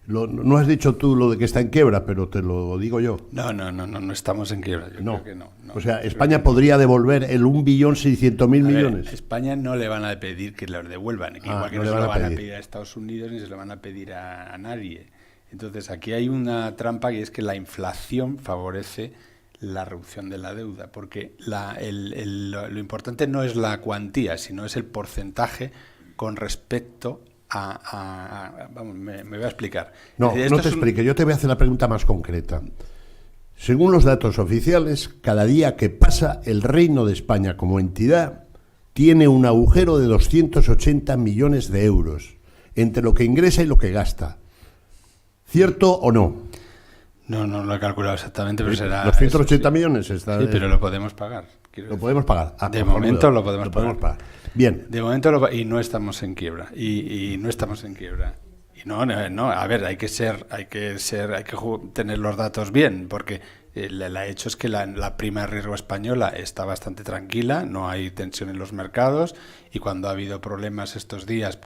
No has dicho tú lo de que está en quiebra, pero te lo digo yo. No estamos en quiebra. Yo creo que no. O sea, España podría devolver el 1.600.000 millones. A España no le van a pedir que los devuelvan, igual que no se lo van a pedir a Estados Unidos ni se lo van a pedir a nadie. Entonces, aquí hay una trampa, y es que la inflación favorece la reducción de la deuda, porque lo importante no es la cuantía, sino es el porcentaje con respecto vamos, me voy a explicar. No te explique, yo te voy a hacer la pregunta más concreta. Según los datos oficiales, cada día que pasa, el Reino de España como entidad tiene un agujero de 280 millones de euros entre lo que ingresa y lo que gasta. ¿Cierto o no? No lo he calculado exactamente, pero será... 280 millones está... Sí, pero lo podemos pagar. Lo podemos pagar. De momento lo podemos pagar. Bien. De momento y no estamos en quiebra. Y no estamos en quiebra. Y no, a ver, hay que tener los datos bien, porque el hecho es que la prima de riesgo española está bastante tranquila, no hay tensión en los mercados, y cuando ha habido problemas estos días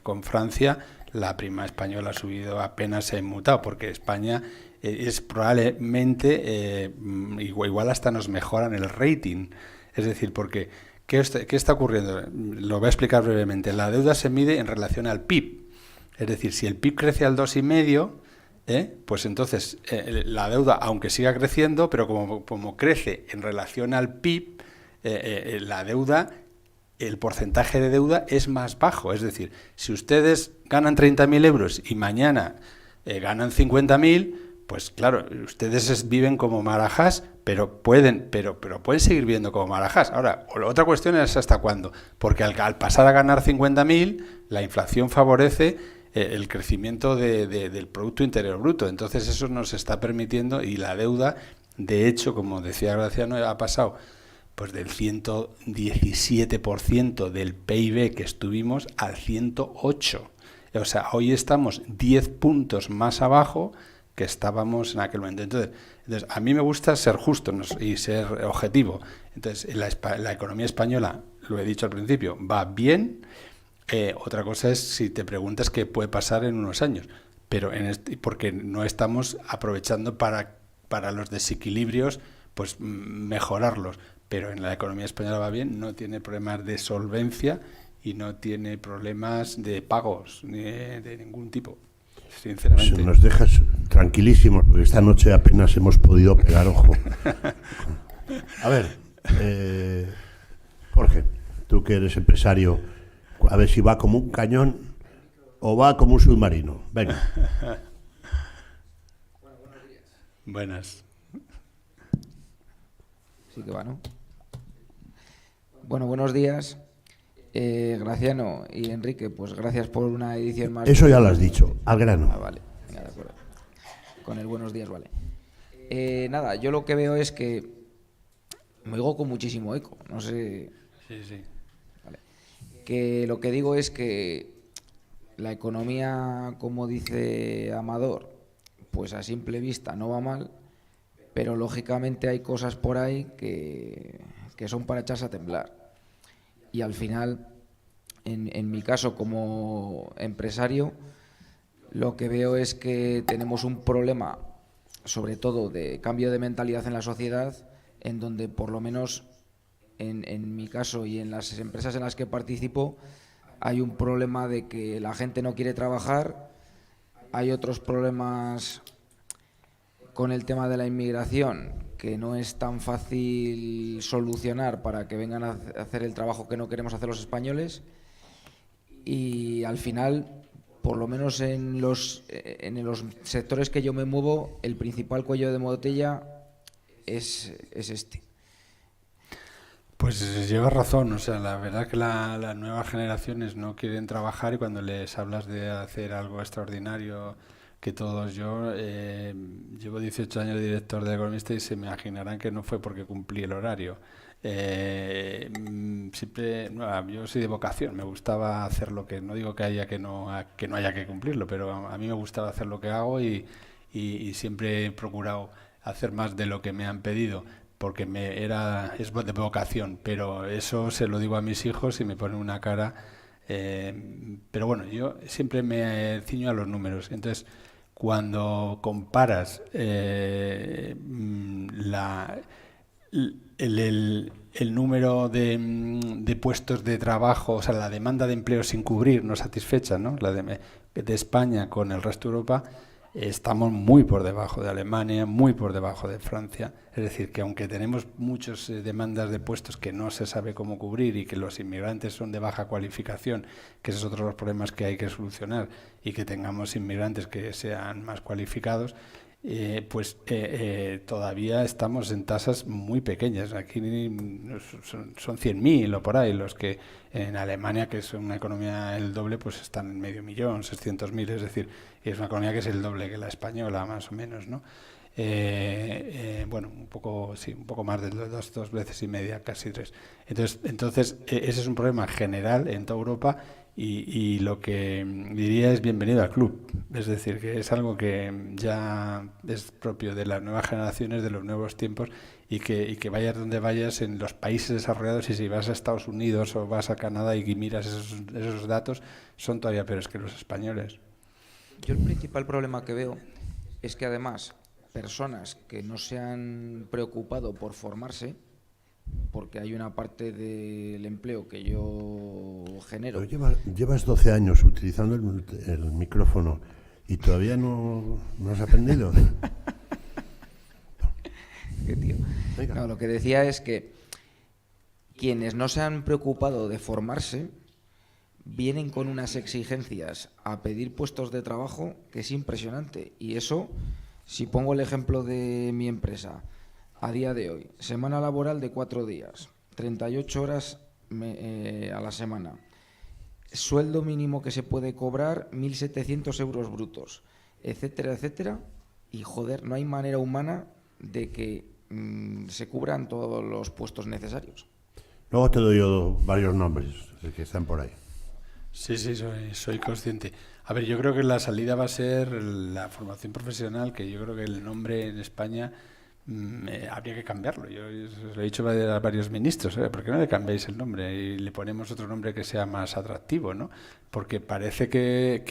con Francia, la prima española ha subido, apenas se ha inmutado, porque España es probablemente, igual hasta nos mejoran el rating. Es decir, porque ¿qué está ocurriendo? Lo voy a explicar brevemente. La deuda se mide en relación al PIB. Es decir, si el PIB crece al 2,5, pues entonces la deuda, aunque siga creciendo, pero como crece en relación al PIB, la deuda, el porcentaje de deuda es más bajo. Es decir, si ustedes ganan 30.000 euros y mañana ganan 50.000, pues claro, ustedes viven como marajás, pero pueden seguir viviendo como marajás. Ahora, la otra cuestión es hasta cuándo, porque al pasar a ganar 50.000, la inflación favorece el crecimiento del Producto Interior Bruto. Entonces eso nos está permitiendo, y la deuda, de hecho, como decía Graciano, ha pasado pues del 117% del PIB que estuvimos al 108%. O sea, hoy estamos 10 puntos más abajo que estábamos en aquel momento. Entonces, a mí me gusta ser justo y ser objetivo. Entonces, la economía española, lo he dicho al principio, va bien. Otra cosa es si te preguntas qué puede pasar en unos años, pero porque no estamos aprovechando para los desequilibrios, pues mejorarlos. Pero en la economía española va bien, no tiene problemas de solvencia y no tiene problemas de pagos ni de ningún tipo, sinceramente. Pues nos dejas tranquilísimos porque esta noche apenas hemos podido pegar ojo. A ver, Jorge, tú que eres empresario, a ver si va como un cañón o va como un submarino. Venga. Buenas. Sí que va, ¿no? Bueno, buenos días. Graciano y Enrique, pues gracias por una edición más. Eso ya lo has dicho, al grano. Ah, vale, venga, de acuerdo. Con el buenos días, vale. Nada, yo lo que veo es que me oigo con muchísimo eco, no sé. Sí. Vale. Que lo que digo es que la economía, como dice Amador, pues a simple vista no va mal, pero lógicamente hay cosas por ahí que son para echarse a temblar. Y al final, en mi caso como empresario, lo que veo es que tenemos un problema, sobre todo de cambio de mentalidad en la sociedad, en donde por lo menos en mi caso y en las empresas en las que participo, hay un problema de que la gente no quiere trabajar, hay otros problemas con el tema de la inmigración, que no es tan fácil solucionar para que vengan a hacer el trabajo que no queremos hacer los españoles, y al final, por lo menos en los sectores que yo me muevo, el principal cuello de botella es este. Pues llevas razón, o sea, la verdad que las nuevas generaciones no quieren trabajar, y cuando les hablas de hacer algo extraordinario, que todos yo llevo 18 años de director de economista y se me imaginarán que no fue porque cumplí el horario. Siempre, yo soy de vocación, me gustaba hacer lo que, no digo que no haya que cumplirlo, pero a mí me gustaba hacer lo que hago y siempre he procurado hacer más de lo que me han pedido, porque es de vocación, pero eso se lo digo a mis hijos y me ponen una cara. Pero bueno, yo siempre me ciño a los números. Entonces, cuando comparas el número de puestos de trabajo, o sea, la demanda de empleo sin cubrir, no satisfecha, ¿no? La de España con el resto de Europa, estamos muy por debajo de Alemania, muy por debajo de Francia. Es decir, que aunque tenemos muchas demandas de puestos que no se sabe cómo cubrir y que los inmigrantes son de baja cualificación, que esos son otros los problemas que hay que solucionar, y que tengamos inmigrantes que sean más cualificados, todavía estamos en tasas muy pequeñas. Aquí son 100.000 o por ahí, los que en Alemania, que es una economía el doble, pues están en 500.000, 600.000, es decir, es una economía que es el doble que la española, más o menos, ¿no? Bueno, un poco más de dos veces y media, casi 3. Entonces ese es un problema general en toda Europa. Y lo que diría es bienvenido al club, es decir, que es algo que ya es propio de las nuevas generaciones, de los nuevos tiempos, y que vayas donde vayas en los países desarrollados, y si vas a Estados Unidos o vas a Canadá y miras esos datos, son todavía peores que los españoles. Yo el principal problema que veo es que además personas que no se han preocupado por formarse, porque hay una parte del empleo que yo genero. Pero llevas 12 años utilizando el micrófono y todavía no has aprendido. ¿Qué tío? No, lo que decía es que quienes no se han preocupado de formarse vienen con unas exigencias a pedir puestos de trabajo que es impresionante. Y eso, si pongo el ejemplo de mi empresa, a día de hoy, semana laboral de 4 días, 38 horas a la semana. sueldo mínimo que se puede cobrar, 1.700 euros brutos, etcétera, etcétera, y joder, no hay manera humana de que se cubran todos los puestos necesarios. Luego te doy yo varios nombres que están por ahí. Sí, soy consciente. A ver, yo creo que la salida va a ser la formación profesional, que yo creo que el nombre en España habría que cambiarlo. Yo os lo he dicho a varios ministros, ¿por qué no le cambiáis el nombre y le ponemos otro nombre que sea más atractivo, ¿no? Porque parece que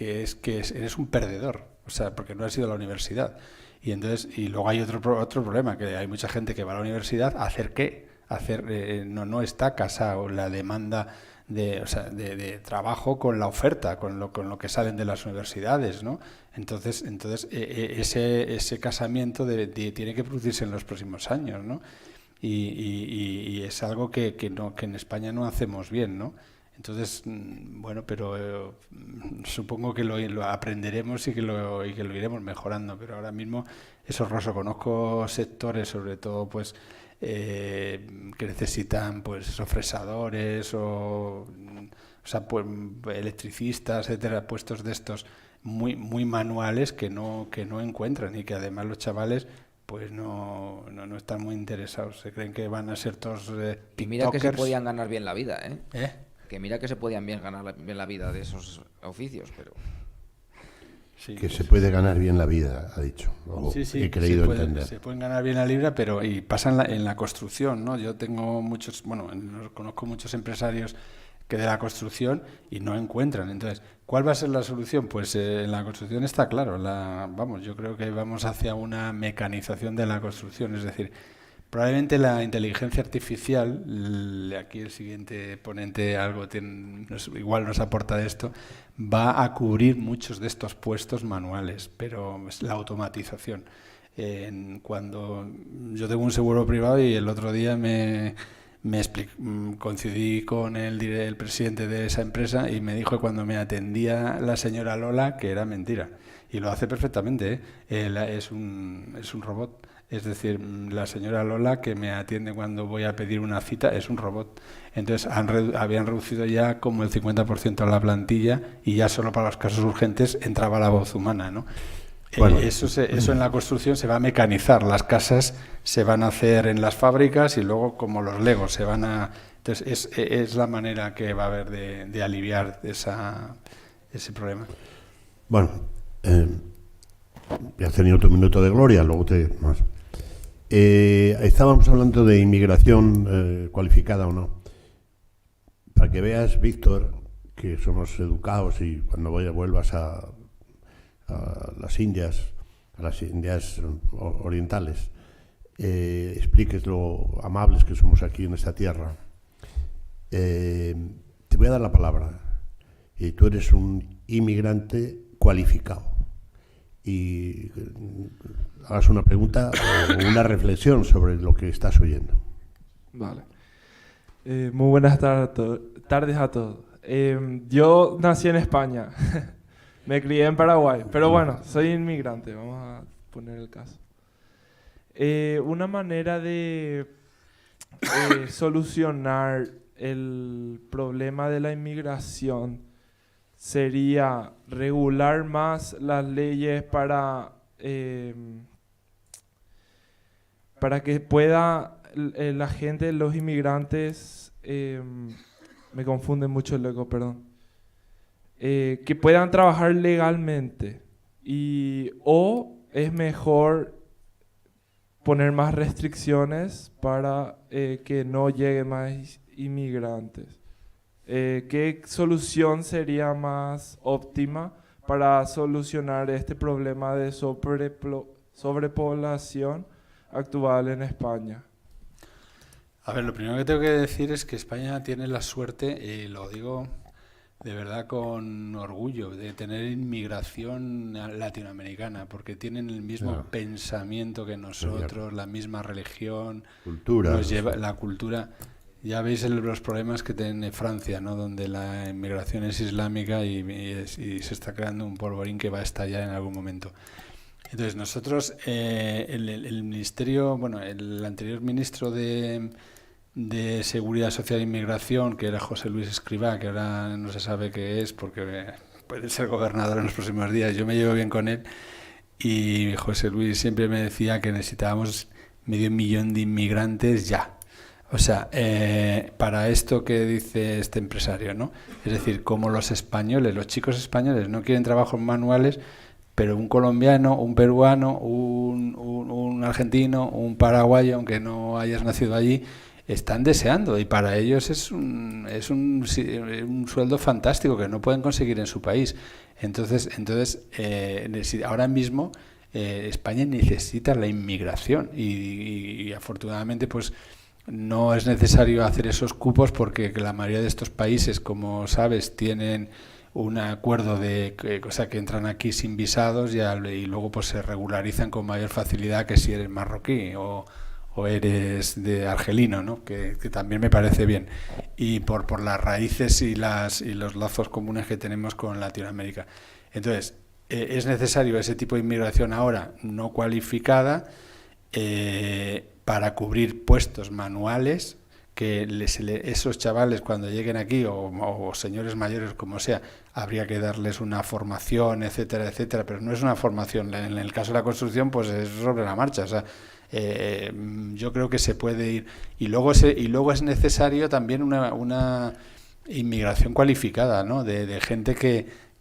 eres un perdedor, o sea, porque no has ido a la universidad. Y entonces, y luego hay otro problema, que hay mucha gente que va a la universidad a hacer qué, no está casado la demanda de trabajo con la oferta, con lo que salen de las universidades, ¿no? Entonces ese casamiento tiene que producirse en los próximos años, ¿no? Y es algo que en España no hacemos bien, ¿no? Entonces, bueno, pero supongo que lo aprenderemos y que lo iremos mejorando, pero ahora mismo es horroroso. Conozco sectores, sobre todo, pues que necesitan pues fresadores o sea, pues, electricistas, etcétera, puestos de estos muy manuales que no encuentran, y que además los chavales pues no están muy interesados, se creen que van a ser todos y mira que se tiktokers. podían ganar bien la vida, que mira que se podían ganar bien la vida de esos oficios, pero Sí, Que se puede ganar bien la vida, ha dicho. O sí, he creído entender. se pueden ganar bien la libra, pero y pasa en la construcción, ¿no? Yo tengo conozco muchos empresarios que de la construcción y no encuentran. Entonces, ¿cuál va a ser la solución? Pues en la construcción está claro. Yo creo que vamos hacia una mecanización de la construcción, es decir, probablemente la inteligencia artificial, aquí el siguiente ponente igual nos aporta de esto, va a cubrir muchos de estos puestos manuales, pero es la automatización. Cuando yo tengo un seguro privado y el otro día coincidí con el presidente de esa empresa y me dijo que cuando me atendía la señora Lola que era mentira, y lo hace perfectamente, es un robot. Es decir, la señora Lola que me atiende cuando voy a pedir una cita es un robot. Entonces habían reducido ya como el 50% la plantilla y ya solo para los casos urgentes entraba la voz humana, ¿no? Bueno, eso en la construcción se va a mecanizar. Las casas se van a hacer en las fábricas y luego como los legos se van a... Entonces es la manera que va a haber de aliviar ese problema. Bueno, ya has tenido tu minuto de gloria, luego más. Estábamos hablando de inmigración cualificada o no. Para que veas, Víctor, que somos educados y cuando vuelvas a las Indias orientales, expliques lo amables que somos aquí en esta tierra. Te voy a dar la palabra. Y tú eres un inmigrante cualificado. Y hagas una pregunta o una reflexión sobre lo que estás oyendo. Vale. Muy buenas tardes a todos. Yo nací en España. Me crié en Paraguay. Pero bueno, soy inmigrante. Vamos a poner el caso. Una manera de solucionar el problema de la inmigración sería regular más las leyes para que pueda la gente, los inmigrantes, me confunde mucho el loco, perdón, que puedan trabajar legalmente, o es mejor poner más restricciones para que no lleguen más inmigrantes. ¿Qué solución sería más óptima para solucionar este problema de sobrepoblación actual en España? A ver, lo primero que tengo que decir es que España tiene la suerte, y lo digo de verdad con orgullo, de tener inmigración latinoamericana, porque tienen el mismo pensamiento que nosotros, la misma religión, cultura, la cultura. Ya veis los problemas que tiene Francia, ¿no? Donde la inmigración es islámica y se está creando un polvorín que va a estallar en algún momento. Entonces nosotros, el ministerio, el anterior ministro de de Seguridad Social e Inmigración, que era José Luis Escrivá, que ahora no se sabe qué es porque puede ser gobernador en los próximos días. Yo me llevo bien con él y José Luis siempre me decía que necesitábamos 500.000 de inmigrantes ya. O sea, para esto que dice este empresario, ¿no? Es decir, como los españoles, los chicos españoles no quieren trabajos manuales, pero un colombiano, un peruano, un argentino, un paraguayo, aunque no hayas nacido allí, están deseando, y para ellos es un sueldo fantástico que no pueden conseguir en su país. Entonces ahora mismo España necesita la inmigración y afortunadamente pues no es necesario hacer esos cupos porque la mayoría de estos países, como sabes, tienen un acuerdo o sea, que entran aquí sin visados y luego pues se regularizan con mayor facilidad que si eres marroquí o eres de argelino, ¿no? Que también me parece bien, y por las raíces y los lazos comunes que tenemos con Latinoamérica. Entonces, es necesario ese tipo de inmigración ahora no cualificada para cubrir puestos manuales que esos chavales cuando lleguen aquí o señores mayores como sea, habría que darles una formación, etcétera, etcétera, pero no es una formación. En el caso de la construcción pues es sobre la marcha, o sea, yo creo que se puede ir y luego es necesario también una inmigración cualificada, ¿no? de gente que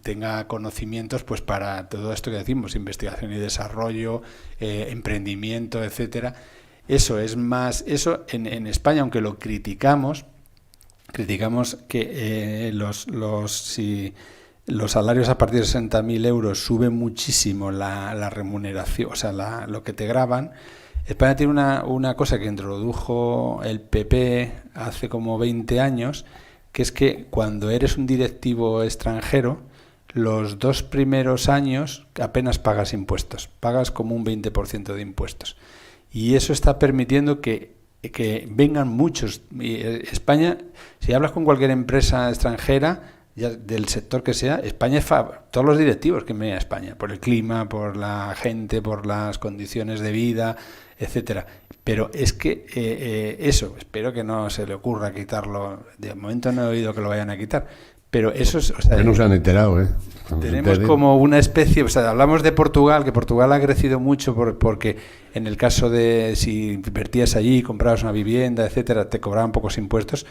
tenga conocimientos pues para todo esto que decimos, investigación y desarrollo, emprendimiento, etcétera. Eso es más, eso en España, aunque lo criticamos que si los salarios a partir de 60.000 euros suben muchísimo la remuneración, o sea, lo que te graban. España tiene una cosa que introdujo el PP hace como 20 años, que es que cuando eres un directivo extranjero, los 2 primeros años apenas pagas impuestos, pagas como un 20% de impuestos. Y eso está permitiendo que vengan muchos. España, si hablas con cualquier empresa extranjera, ya del sector que sea, España todos los directivos que vienen a España, por el clima, por la gente, por las condiciones de vida, etcétera. Pero es que eso, espero que no se le ocurra quitarlo. De momento no he oído que lo vayan a quitar. Pero eso es, o sea, que no se han enterado, ¿eh? Tenemos como una especie, o sea, hablamos de Portugal, que Portugal ha crecido mucho porque en el caso de si invertías allí, comprabas una vivienda, etcétera, te cobraban pocos impuestos.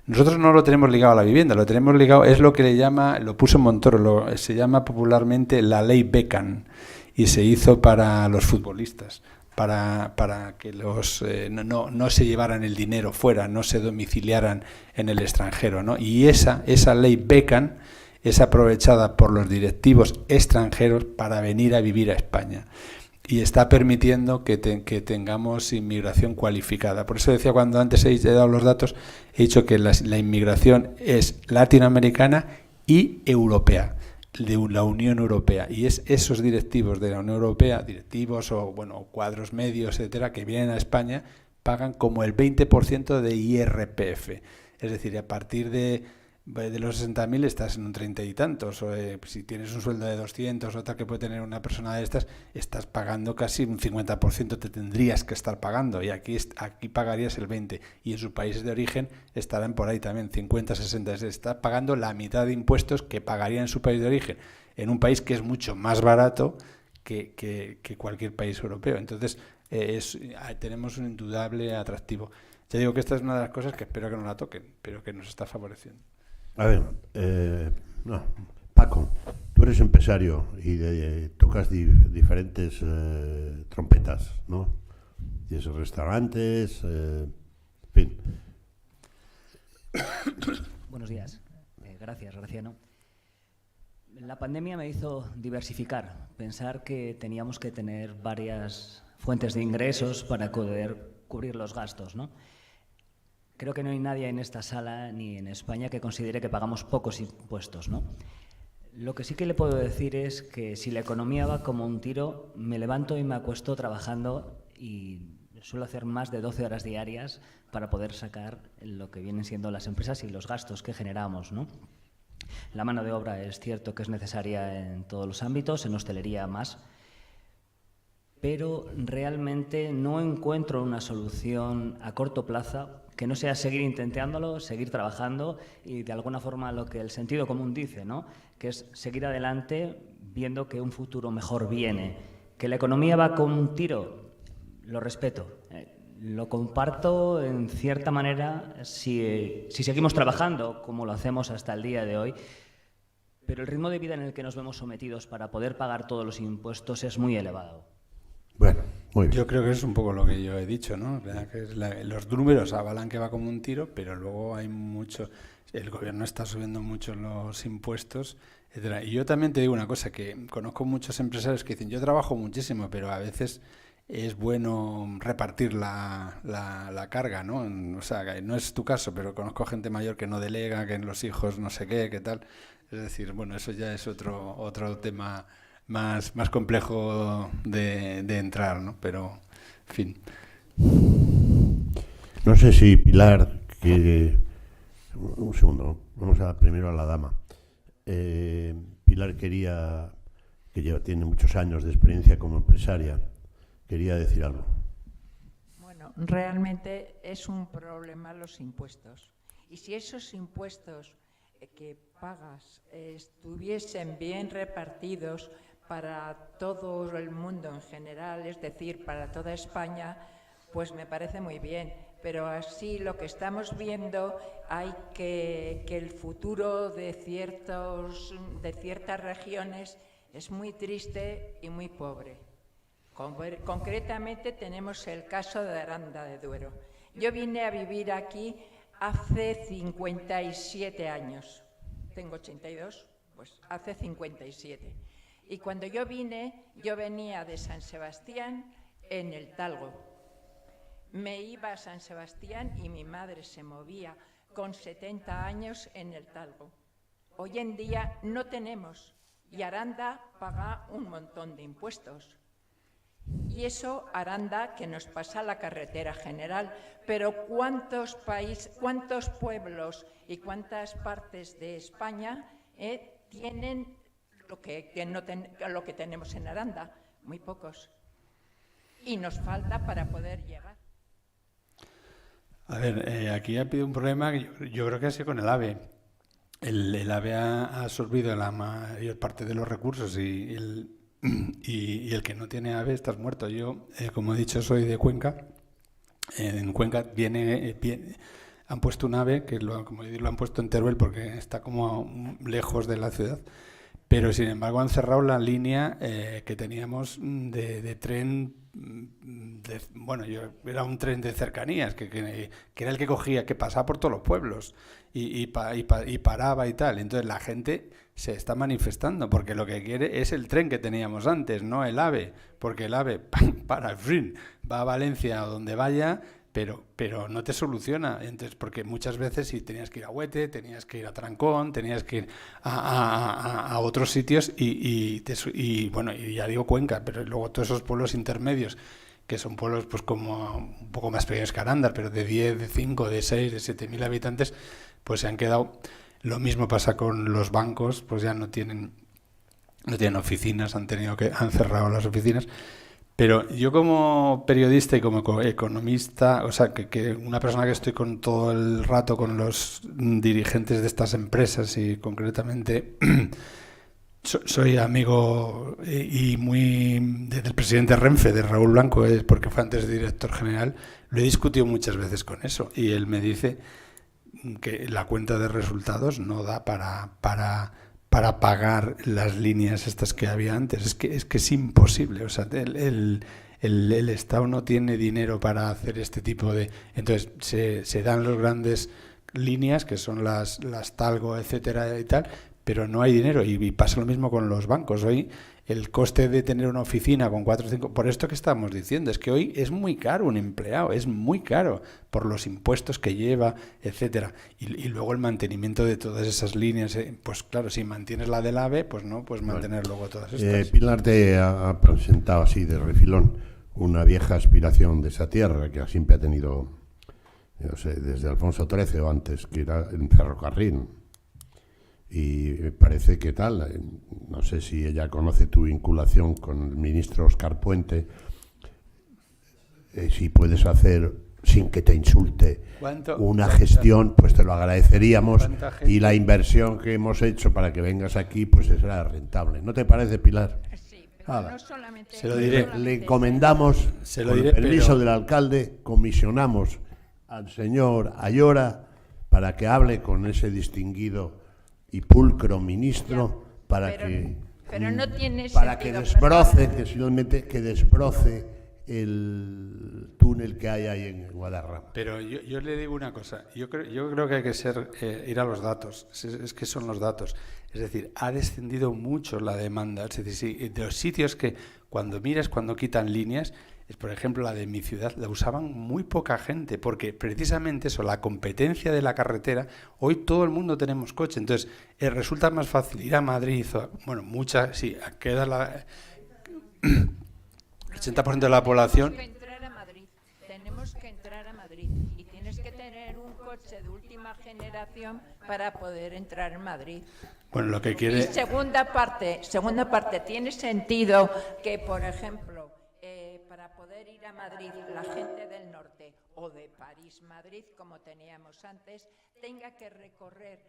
Nosotros no lo tenemos ligado a la vivienda, lo tenemos ligado, es lo que le llama, lo puso Montoro, se llama popularmente la ley Beckham, y se hizo para los futbolistas, para que no se llevaran el dinero fuera, no se domiciliaran en el extranjero, ¿no? Y esa ley Beckham es aprovechada por los directivos extranjeros para venir a vivir a España. Y está permitiendo que tengamos inmigración cualificada. Por eso decía, cuando antes he dado los datos, he dicho que la inmigración es latinoamericana y europea, de la Unión Europea. Y es esos directivos de la Unión Europea, directivos o cuadros medios, etcétera, que vienen a España, pagan como el 20% de IRPF. Es decir, a partir de los 60.000 estás en un 30 y tantos, o si tienes un sueldo de 200 o tal que puede tener una persona de estas, estás pagando casi un 50%, te tendrías que estar pagando, y aquí pagarías el 20%, y en sus países de origen estarán por ahí también 50, 60, se está pagando la mitad de impuestos que pagaría en su país de origen, en un país que es mucho más barato que cualquier país europeo. Entonces tenemos un indudable atractivo. Ya digo que esta es una de las cosas que espero que no la toquen, pero que nos está favoreciendo. A ver, Paco, tú eres empresario y tocas diferentes trompetas, ¿no? Tienes restaurantes, en fin. Buenos días. Gracias, Graciano. La pandemia me hizo diversificar, pensar que teníamos que tener varias fuentes de ingresos para poder cubrir los gastos, ¿no? Creo que no hay nadie en esta sala ni en España que considere que pagamos pocos impuestos, ¿no? Lo que sí que le puedo decir es que si la economía va como un tiro, me levanto y me acuesto trabajando y suelo hacer más de 12 horas diarias para poder sacar lo que vienen siendo las empresas y los gastos que generamos, ¿no? La mano de obra es cierto que es necesaria en todos los ámbitos, en hostelería más, pero realmente no encuentro una solución a corto plazo que no sea seguir intentándolo, seguir trabajando y de alguna forma lo que el sentido común dice, ¿no? Que es seguir adelante viendo que un futuro mejor viene. Que la economía va con un tiro, lo respeto. Lo comparto en cierta manera si seguimos trabajando como lo hacemos hasta el día de hoy, pero el ritmo de vida en el que nos vemos sometidos para poder pagar todos los impuestos es muy elevado. Bueno, muy bien. Yo creo que es un poco lo que yo he dicho, ¿no? Que los números avalan que va como un tiro, pero luego hay mucho... El gobierno está subiendo mucho los impuestos, etcétera. Y yo también te digo una cosa, que conozco muchos empresarios que dicen, yo trabajo muchísimo, pero a veces es bueno repartir la carga, ¿no? O sea, que no es tu caso, pero conozco gente mayor que no delega, que en los hijos no sé qué tal. Es decir, bueno, eso ya es otro tema más complejo de entrar, ¿no? Pero, en fin. No sé si Pilar, que... Un segundo, vamos primero a la dama. Pilar quería, que tiene muchos años de experiencia como empresaria, quería decir algo. Bueno, realmente es un problema los impuestos. Y si esos impuestos que pagas estuviesen bien repartidos para todo el mundo en general, es decir, para toda España, pues me parece muy bien. Pero así lo que estamos viendo, hay que el futuro de ciertas regiones es muy triste y muy pobre. Concretamente tenemos el caso de Aranda de Duero. Yo vine a vivir aquí hace 57 años. Tengo 82, pues hace 57. Y cuando yo vine, yo venía de San Sebastián en el Talgo. Me iba a San Sebastián y mi madre se movía con 70 años en el Talgo. Hoy en día no tenemos y Aranda paga un montón de impuestos. Y eso Aranda que nos pasa la carretera general. Pero ¿cuántos pueblos y cuántas partes de España tienen lo que tenemos en Aranda? Muy pocos. Y nos falta para poder llegar. A ver, aquí ha habido un problema que yo creo que ha sido con el AVE. El AVE ha absorbido la mayor parte de los recursos y el que no tiene AVE estás muerto. Yo, como he dicho, soy de Cuenca. En Cuenca han puesto un AVE, que como lo han puesto en Teruel porque está como lejos de la ciudad. Pero, sin embargo, han cerrado la línea que teníamos de tren. Era un tren de cercanías que era el que cogía, que pasaba por todos los pueblos y paraba y tal. Entonces la gente se está manifestando porque lo que quiere es el tren que teníamos antes, no el AVE, porque el AVE va a Valencia o donde vaya, pero no te soluciona. Entonces, porque muchas veces si tenías que ir a Huete, tenías que ir a Trancón, tenías que ir a otros sitios y ya digo Cuenca, pero luego todos esos pueblos intermedios, que son pueblos pues como un poco más pequeños que Aranda, pero de 10, de 5, de 6, de 7.000 habitantes, pues se han quedado. Lo mismo pasa con los bancos, pues ya no tienen oficinas, han cerrado las oficinas. Pero yo como periodista y como economista, o sea, que una persona que estoy con todo el rato con los dirigentes de estas empresas y concretamente soy amigo y muy del presidente Renfe, de Raúl Blanco, porque fue antes director general, lo he discutido muchas veces con eso y él me dice que la cuenta de resultados no da para pagar las líneas estas que había antes. Es que es imposible. O sea, el Estado no tiene dinero para hacer este tipo de... Entonces, se dan las grandes líneas, que son las Talgo, etcétera y tal, pero no hay dinero. Y pasa lo mismo con los bancos. Hoy el coste de tener una oficina con 4 o 5... Por esto que estamos diciendo, es que hoy es muy caro un empleado, es muy caro por los impuestos que lleva, etcétera. Y luego el mantenimiento de todas esas líneas. Pues claro, si mantienes la del AVE, pues no puedes mantener luego todas estas. Pilar te ha presentado así de refilón una vieja aspiración de esa tierra que siempre ha tenido, no sé, desde Alfonso XIII o antes, que era el ferrocarril. Y parece que tal, no sé si ella conoce tu vinculación con el ministro Óscar Puente, si puedes hacer, sin que te insulte, una ¿Cuánta- gestión, pues te lo agradeceríamos. ¿Cuánta gente? Y la inversión que hemos hecho para que vengas aquí, pues será rentable. ¿No te parece, Pilar? Sí, pero Hala. no solamente... Se lo no diré. solamente Le eso. encomendamos, Se lo con diré, el permiso pero- del alcalde, comisionamos al señor Ayora para que hable con ese distinguido y pulcro ministro para pero no tiene para que sentido desbroce, personal. que desbroce el túnel que hay ahí en Guadarrama. Pero yo le digo una cosa, yo creo que hay que ir a los datos, es que son los datos. Es decir, ha descendido mucho la demanda. Es decir, sí, de los sitios que cuando miras, cuando quitan líneas, es por ejemplo la de mi ciudad, la usaban muy poca gente, porque precisamente eso, la competencia de la carretera, hoy todo el mundo tenemos coche, entonces resulta más fácil ir a Madrid, bueno, queda la... El 80% de la población... Tenemos que entrar a Madrid y tienes que tener un coche de última generación para poder entrar en Madrid. Bueno, lo que quiere... Y segunda parte, tiene sentido que, por ejemplo, para poder ir a Madrid, la gente del norte o de París-Madrid, como teníamos antes, tenga que recorrer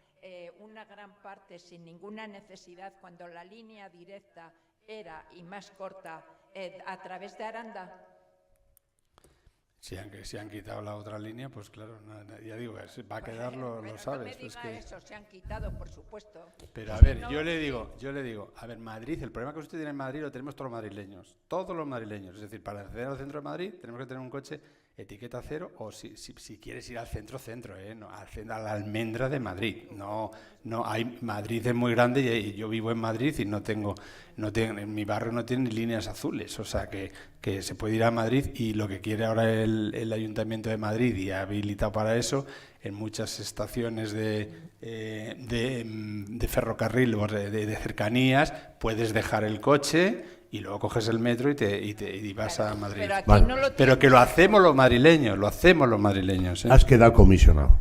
una gran parte sin ninguna necesidad, cuando la línea directa era y más corta a través de Aranda. Si han quitado la otra línea, pues claro, ya digo, va a quedar, lo sabes. No me diga eso, se han quitado, por supuesto. Pero a Si ver, no, yo le digo, a ver, Madrid, el problema que usted tiene en Madrid lo tenemos todos los madrileños. Es decir, para acceder al centro de Madrid tenemos que tener un coche etiqueta cero, o si quieres ir al centro, no, a la almendra de Madrid. No, Madrid es muy grande y yo vivo en Madrid y no tengo, en mi barrio no tiene ni líneas azules, o sea que se puede ir a Madrid, y lo que quiere ahora el Ayuntamiento de Madrid, y ha habilitado para eso, en muchas estaciones de ferrocarril o de cercanías, puedes dejar el coche y luego coges el metro y vas a Madrid. Pero, aquí Vale. no lo Pero que lo hacemos los madrileños, ¿eh? Has quedado comisionado.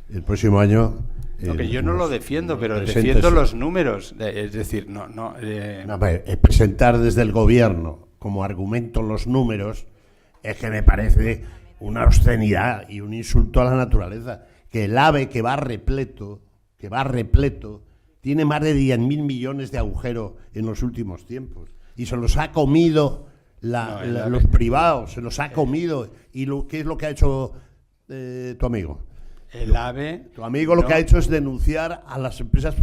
El próximo año... No, que yo no lo defiendo, pero presentes- defiendo los números. Es decir, no. No, a ver, presentar desde el gobierno como argumento los números es que me parece una obscenidad y un insulto a la naturaleza. Que el AVE que va repleto, tiene más de 10.000 millones de agujero en los últimos tiempos. Y se los ha comido los privados, se los ha comido. ¿Y qué es lo que ha hecho tu amigo? El AVE... Tu amigo lo que ha hecho es denunciar a las empresas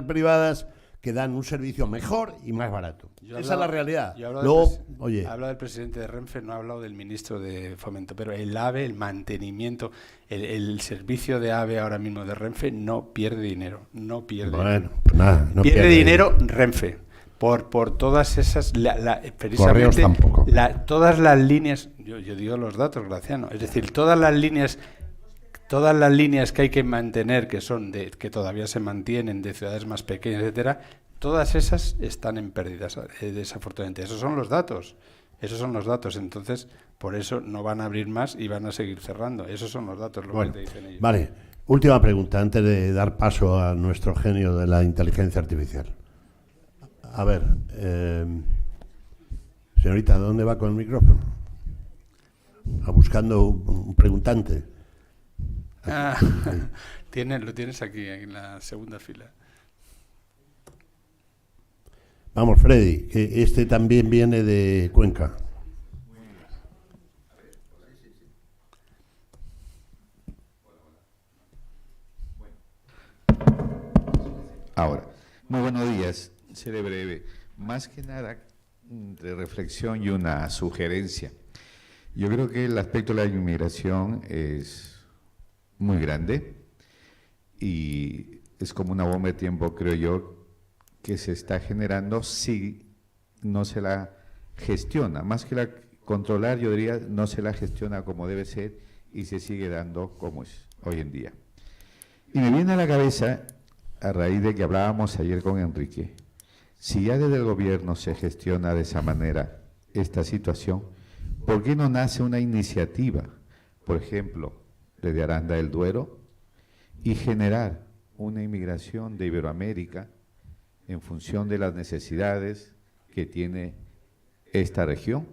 privadas que dan un servicio mejor y más barato. Esa es la realidad. Luego, oye, He hablado del presidente de Renfe, no he hablado del ministro de Fomento, pero el AVE, el mantenimiento, el servicio de AVE ahora mismo de Renfe no pierde dinero, bueno, pues nada, no pierde dinero Renfe. Por todas esas, Correos precisamente, tampoco. todas las líneas, yo digo los datos, Graciano, es decir, todas las líneas que hay que mantener, que todavía se mantienen de ciudades más pequeñas, etcétera, todas esas están en pérdidas, desafortunadamente. Esos son los datos. Entonces, por eso no van a abrir más y van a seguir cerrando. Esos son los datos, lo bueno, que te dicen ellos. vale. Última pregunta, antes de dar paso a nuestro genio de la inteligencia artificial. A ver, señorita, ¿dónde va con el micrófono? Buscando un preguntante. Lo tienes aquí, en la segunda fila. Vamos, Freddy, que este también viene de Cuenca. Ahora, muy buenos días, seré breve. Más que nada, de reflexión y una sugerencia. Yo creo que el aspecto de la inmigración es muy grande y es como una bomba de tiempo, creo yo, que se está generando si no se la gestiona. Más que la controlar, yo diría, no se la gestiona como debe ser y se sigue dando como es hoy en día. Y me viene a la cabeza, a raíz de que hablábamos ayer con Enrique, si ya desde el gobierno se gestiona de esa manera esta situación, ¿por qué no nace una iniciativa, por ejemplo, desde Aranda del Duero, y generar una inmigración de Iberoamérica en función de las necesidades que tiene esta región?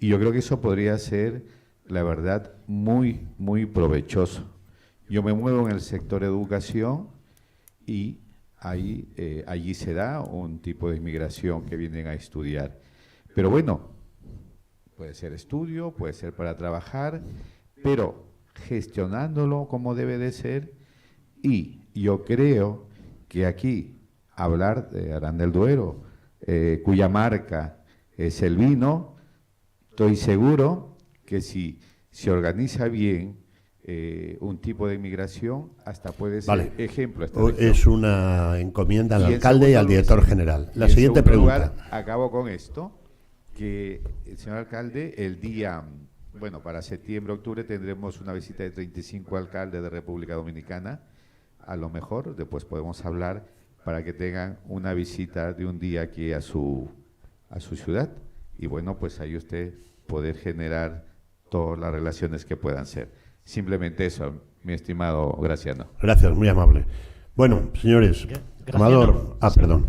Y yo creo que eso podría ser, la verdad, muy, muy provechoso. Yo me muevo en el sector educación y allí se da un tipo de inmigración que vienen a estudiar. Pero bueno, puede ser estudio, puede ser para trabajar, pero gestionándolo como debe de ser. Y yo creo que aquí hablar de Aranda del Duero, cuya marca es el vino, estoy seguro que si se organiza bien un tipo de inmigración, hasta puede ser ejemplo. Es una encomienda al alcalde y al director general. La siguiente pregunta. Acabo con esto, que el señor alcalde, el día, bueno, para septiembre, octubre, tendremos una visita de 35 alcaldes de República Dominicana. A lo mejor después podemos hablar para que tengan una visita de un día aquí a su ciudad. Y bueno, pues ahí usted poder generar todas las relaciones que puedan ser. Simplemente eso, mi estimado Graciano. Gracias, muy amable. Bueno, señores, Amador, perdón.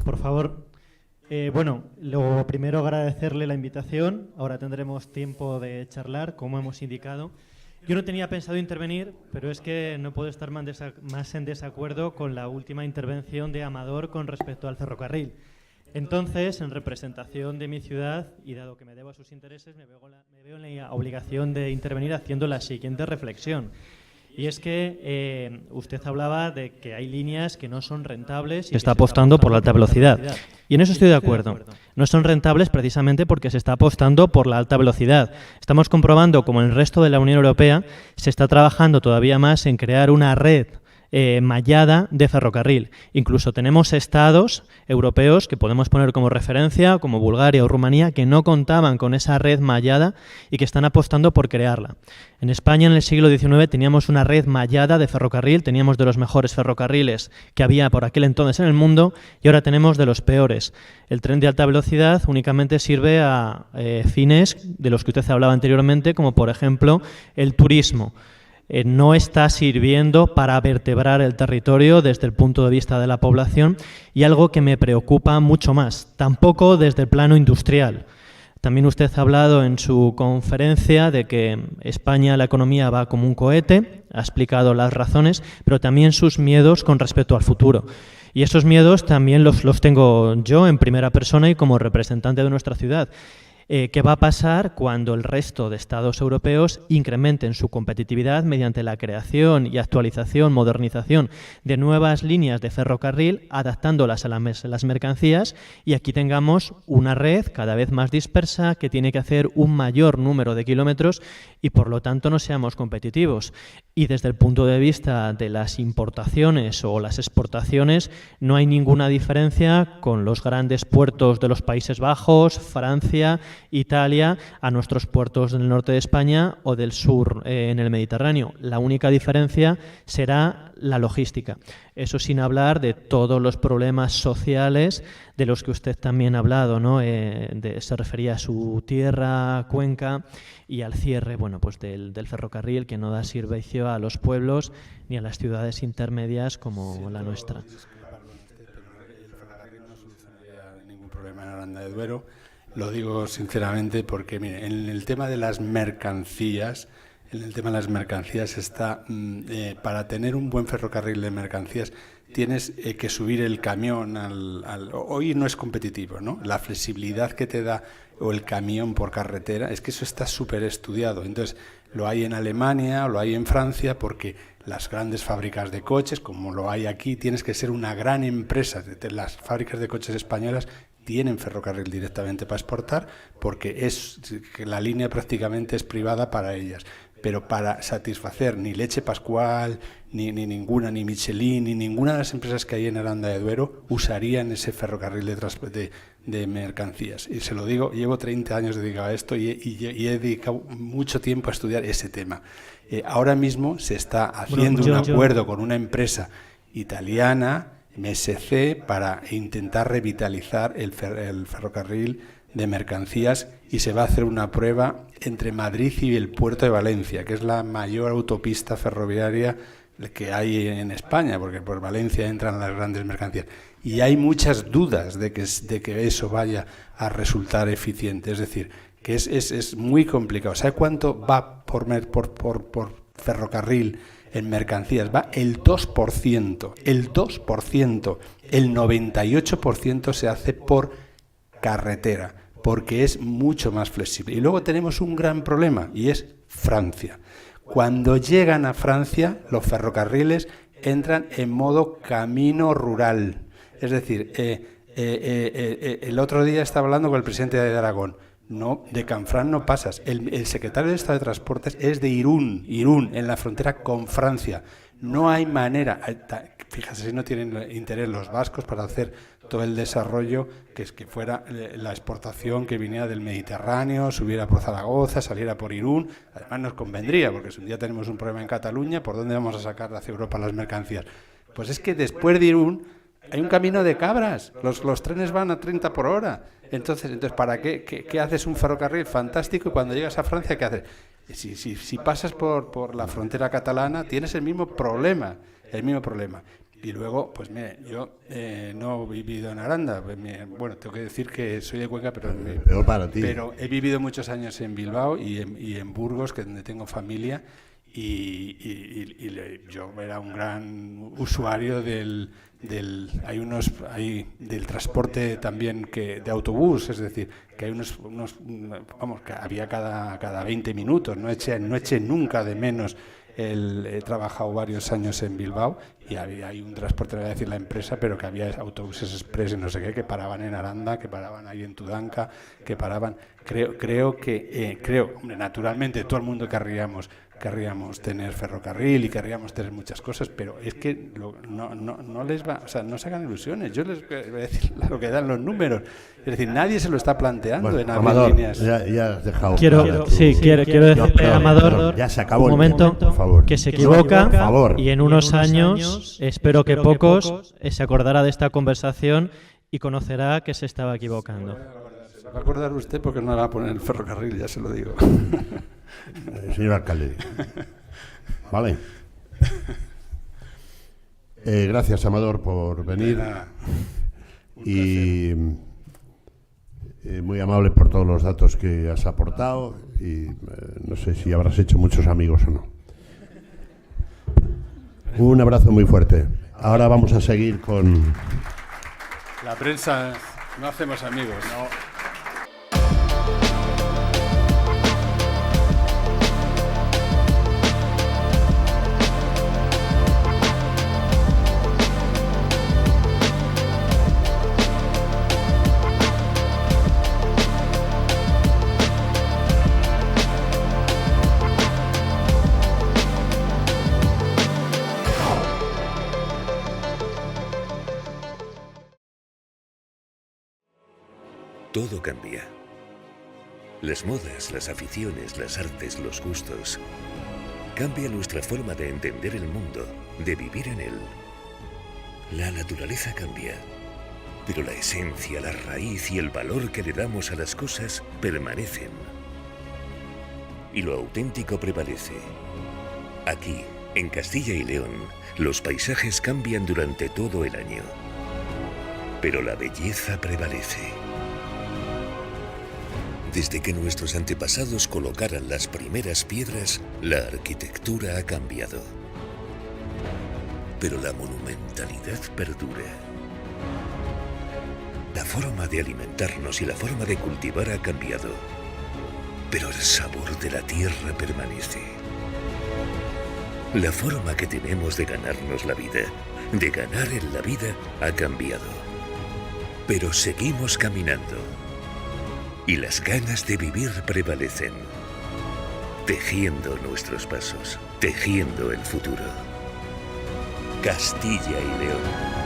Por favor. Bueno, lo primero agradecerle la invitación. Ahora tendremos tiempo de charlar, como hemos indicado. Yo no tenía pensado intervenir, pero es que no puedo estar más en desacuerdo con la última intervención de Amador con respecto al ferrocarril. Entonces, en representación de mi ciudad, y dado que me debo a sus intereses, me veo en la obligación de intervenir haciendo la siguiente reflexión. Y es que usted hablaba de que hay líneas que no son rentables y se está apostando por la alta velocidad. Y en eso estoy de acuerdo. No son rentables precisamente porque se está apostando por la alta velocidad. Estamos comprobando como en el resto de la Unión Europea se está trabajando todavía más en crear una red mallada de ferrocarril. Incluso tenemos estados europeos que podemos poner como referencia, como Bulgaria o Rumanía, que no contaban con esa red mallada y que están apostando por crearla. En España, en el siglo XIX, teníamos una red mallada de ferrocarril, teníamos de los mejores ferrocarriles que había por aquel entonces en el mundo y ahora tenemos de los peores. El tren de alta velocidad únicamente sirve a fines de los que usted hablaba anteriormente, como por ejemplo el turismo. No está sirviendo para vertebrar el territorio desde el punto de vista de la población y algo que me preocupa mucho más, tampoco desde el plano industrial. También usted ha hablado en su conferencia de que España, la economía va como un cohete, ha explicado las razones, pero también sus miedos con respecto al futuro. Y esos miedos también los tengo yo en primera persona y como representante de nuestra ciudad. ¿Qué va a pasar cuando el resto de estados europeos incrementen su competitividad mediante la creación y actualización, modernización de nuevas líneas de ferrocarril, adaptándolas a las mercancías y aquí tengamos una red cada vez más dispersa que tiene que hacer un mayor número de kilómetros y por lo tanto no seamos competitivos? Y desde el punto de vista de las importaciones o las exportaciones no hay ninguna diferencia con los grandes puertos de los Países Bajos, Francia, Italia, a nuestros puertos del norte de España o del sur en el Mediterráneo. La única diferencia será la logística. Eso sin hablar de todos los problemas sociales de los que usted también ha hablado, ¿no? Se refería a su tierra, Cuenca, y al cierre, bueno, pues del ferrocarril que no da servicio a los pueblos ni a las ciudades intermedias como la nuestra. El ferrocarril no solucionaría ningún problema en Aranda de Duero. Lo digo sinceramente porque, mire, en el tema de las mercancías, está, para tener un buen ferrocarril de mercancías tienes que subir el camión hoy no es competitivo, ¿no? La flexibilidad que te da o el camión por carretera, es que eso está súper estudiado. Entonces, lo hay en Alemania o lo hay en Francia porque las grandes fábricas de coches, como lo hay aquí, tienes que ser una gran empresa. Las fábricas de coches españolas tienen ferrocarril directamente para exportar porque la línea prácticamente es privada para ellas. Pero para satisfacer ni Leche Pascual, ni Michelin, ni ninguna de las empresas que hay en Aranda de Duero usarían ese ferrocarril de mercancías. Y se lo digo, llevo 30 años dedicado a esto y he dedicado mucho tiempo a estudiar ese tema. Ahora mismo se está haciendo un acuerdo con una empresa italiana, MSC, para intentar revitalizar el ferrocarril de mercancías y se va a hacer una prueba entre Madrid y el puerto de Valencia, que es la mayor autopista ferroviaria que hay en España, porque por Valencia entran las grandes mercancías. Y hay muchas dudas de que eso vaya a resultar eficiente. Es decir, que es muy complicado. ¿Sabe cuánto va por ferrocarril en mercancías? Va el 2%. El 2%. El 98% se hace por carretera, porque es mucho más flexible. Y luego tenemos un gran problema, y es Francia. Cuando llegan a Francia, los ferrocarriles entran en modo camino rural. Es decir, el otro día estaba hablando con el presidente de Aragón. No, de Canfranc no pasas. El secretario de Estado de Transportes es de Irún, en la frontera con Francia. No hay manera. Fíjate si no tienen interés los vascos para hacer todo el desarrollo que fuera la exportación que viniera del Mediterráneo, subiera por Zaragoza, saliera por Irún. Además nos convendría, porque si un día tenemos un problema en Cataluña, ¿por dónde vamos a sacar hacia Europa las mercancías? Pues es que después de Irún hay un camino de cabras. Los trenes van a 30 por hora. Entonces, ¿para qué haces un ferrocarril fantástico y cuando llegas a Francia, qué haces? Si pasas por la frontera catalana, tienes el mismo problema. Y luego, pues mire, yo no he vivido en Aranda. Bueno, tengo que decir que soy de Cuenca, pero he vivido muchos años en Bilbao y en Burgos, que es donde tengo familia, y yo era un gran usuario del transporte también de autobús, es decir, que hay que había cada 20 minutos, no eché nunca de menos. He trabajado varios años en Bilbao y hay un transporte, no voy a decir la empresa, pero que había autobuses express y no sé qué, que paraban en Aranda, que paraban ahí en Tudanca, que paraban. Creo, hombre, naturalmente todo el mundo querríamos tener ferrocarril y querríamos tener muchas cosas, pero es que no les va, o sea, no se hagan ilusiones. Yo les voy a decir lo que dan los números. Es decir, nadie se lo está planteando en abrir líneas. Ya has dejado. Quiero decirle a Amador ya se acabó un momento por favor. Que se equivoca y en unos años, espero que pocos, se acordará de esta conversación y conocerá que se estaba equivocando. Se va a acordar usted porque no le va a poner el ferrocarril, ya se lo digo. Señor alcalde. Vale. Gracias, Amador, por venir. Y muy amable por todos los datos que has aportado. Y no sé si habrás hecho muchos amigos o no. Un abrazo muy fuerte. Ahora vamos a seguir con... La prensa, no hacemos amigos. No. Todo cambia. Las modas, las aficiones, las artes, los gustos. Cambia nuestra forma de entender el mundo, de vivir en él. La naturaleza cambia, pero la esencia, la raíz y el valor que le damos a las cosas permanecen. Y lo auténtico prevalece. Aquí, en Castilla y León, los paisajes cambian durante todo el año. Pero la belleza prevalece. Desde que nuestros antepasados colocaran las primeras piedras, la arquitectura ha cambiado. Pero la monumentalidad perdura. La forma de alimentarnos y la forma de cultivar ha cambiado. Pero el sabor de la tierra permanece. La forma que tenemos de ganarnos la vida, de ganar en la vida, ha cambiado. Pero seguimos caminando. Y las ganas de vivir prevalecen, tejiendo nuestros pasos, tejiendo el futuro. Castilla y León.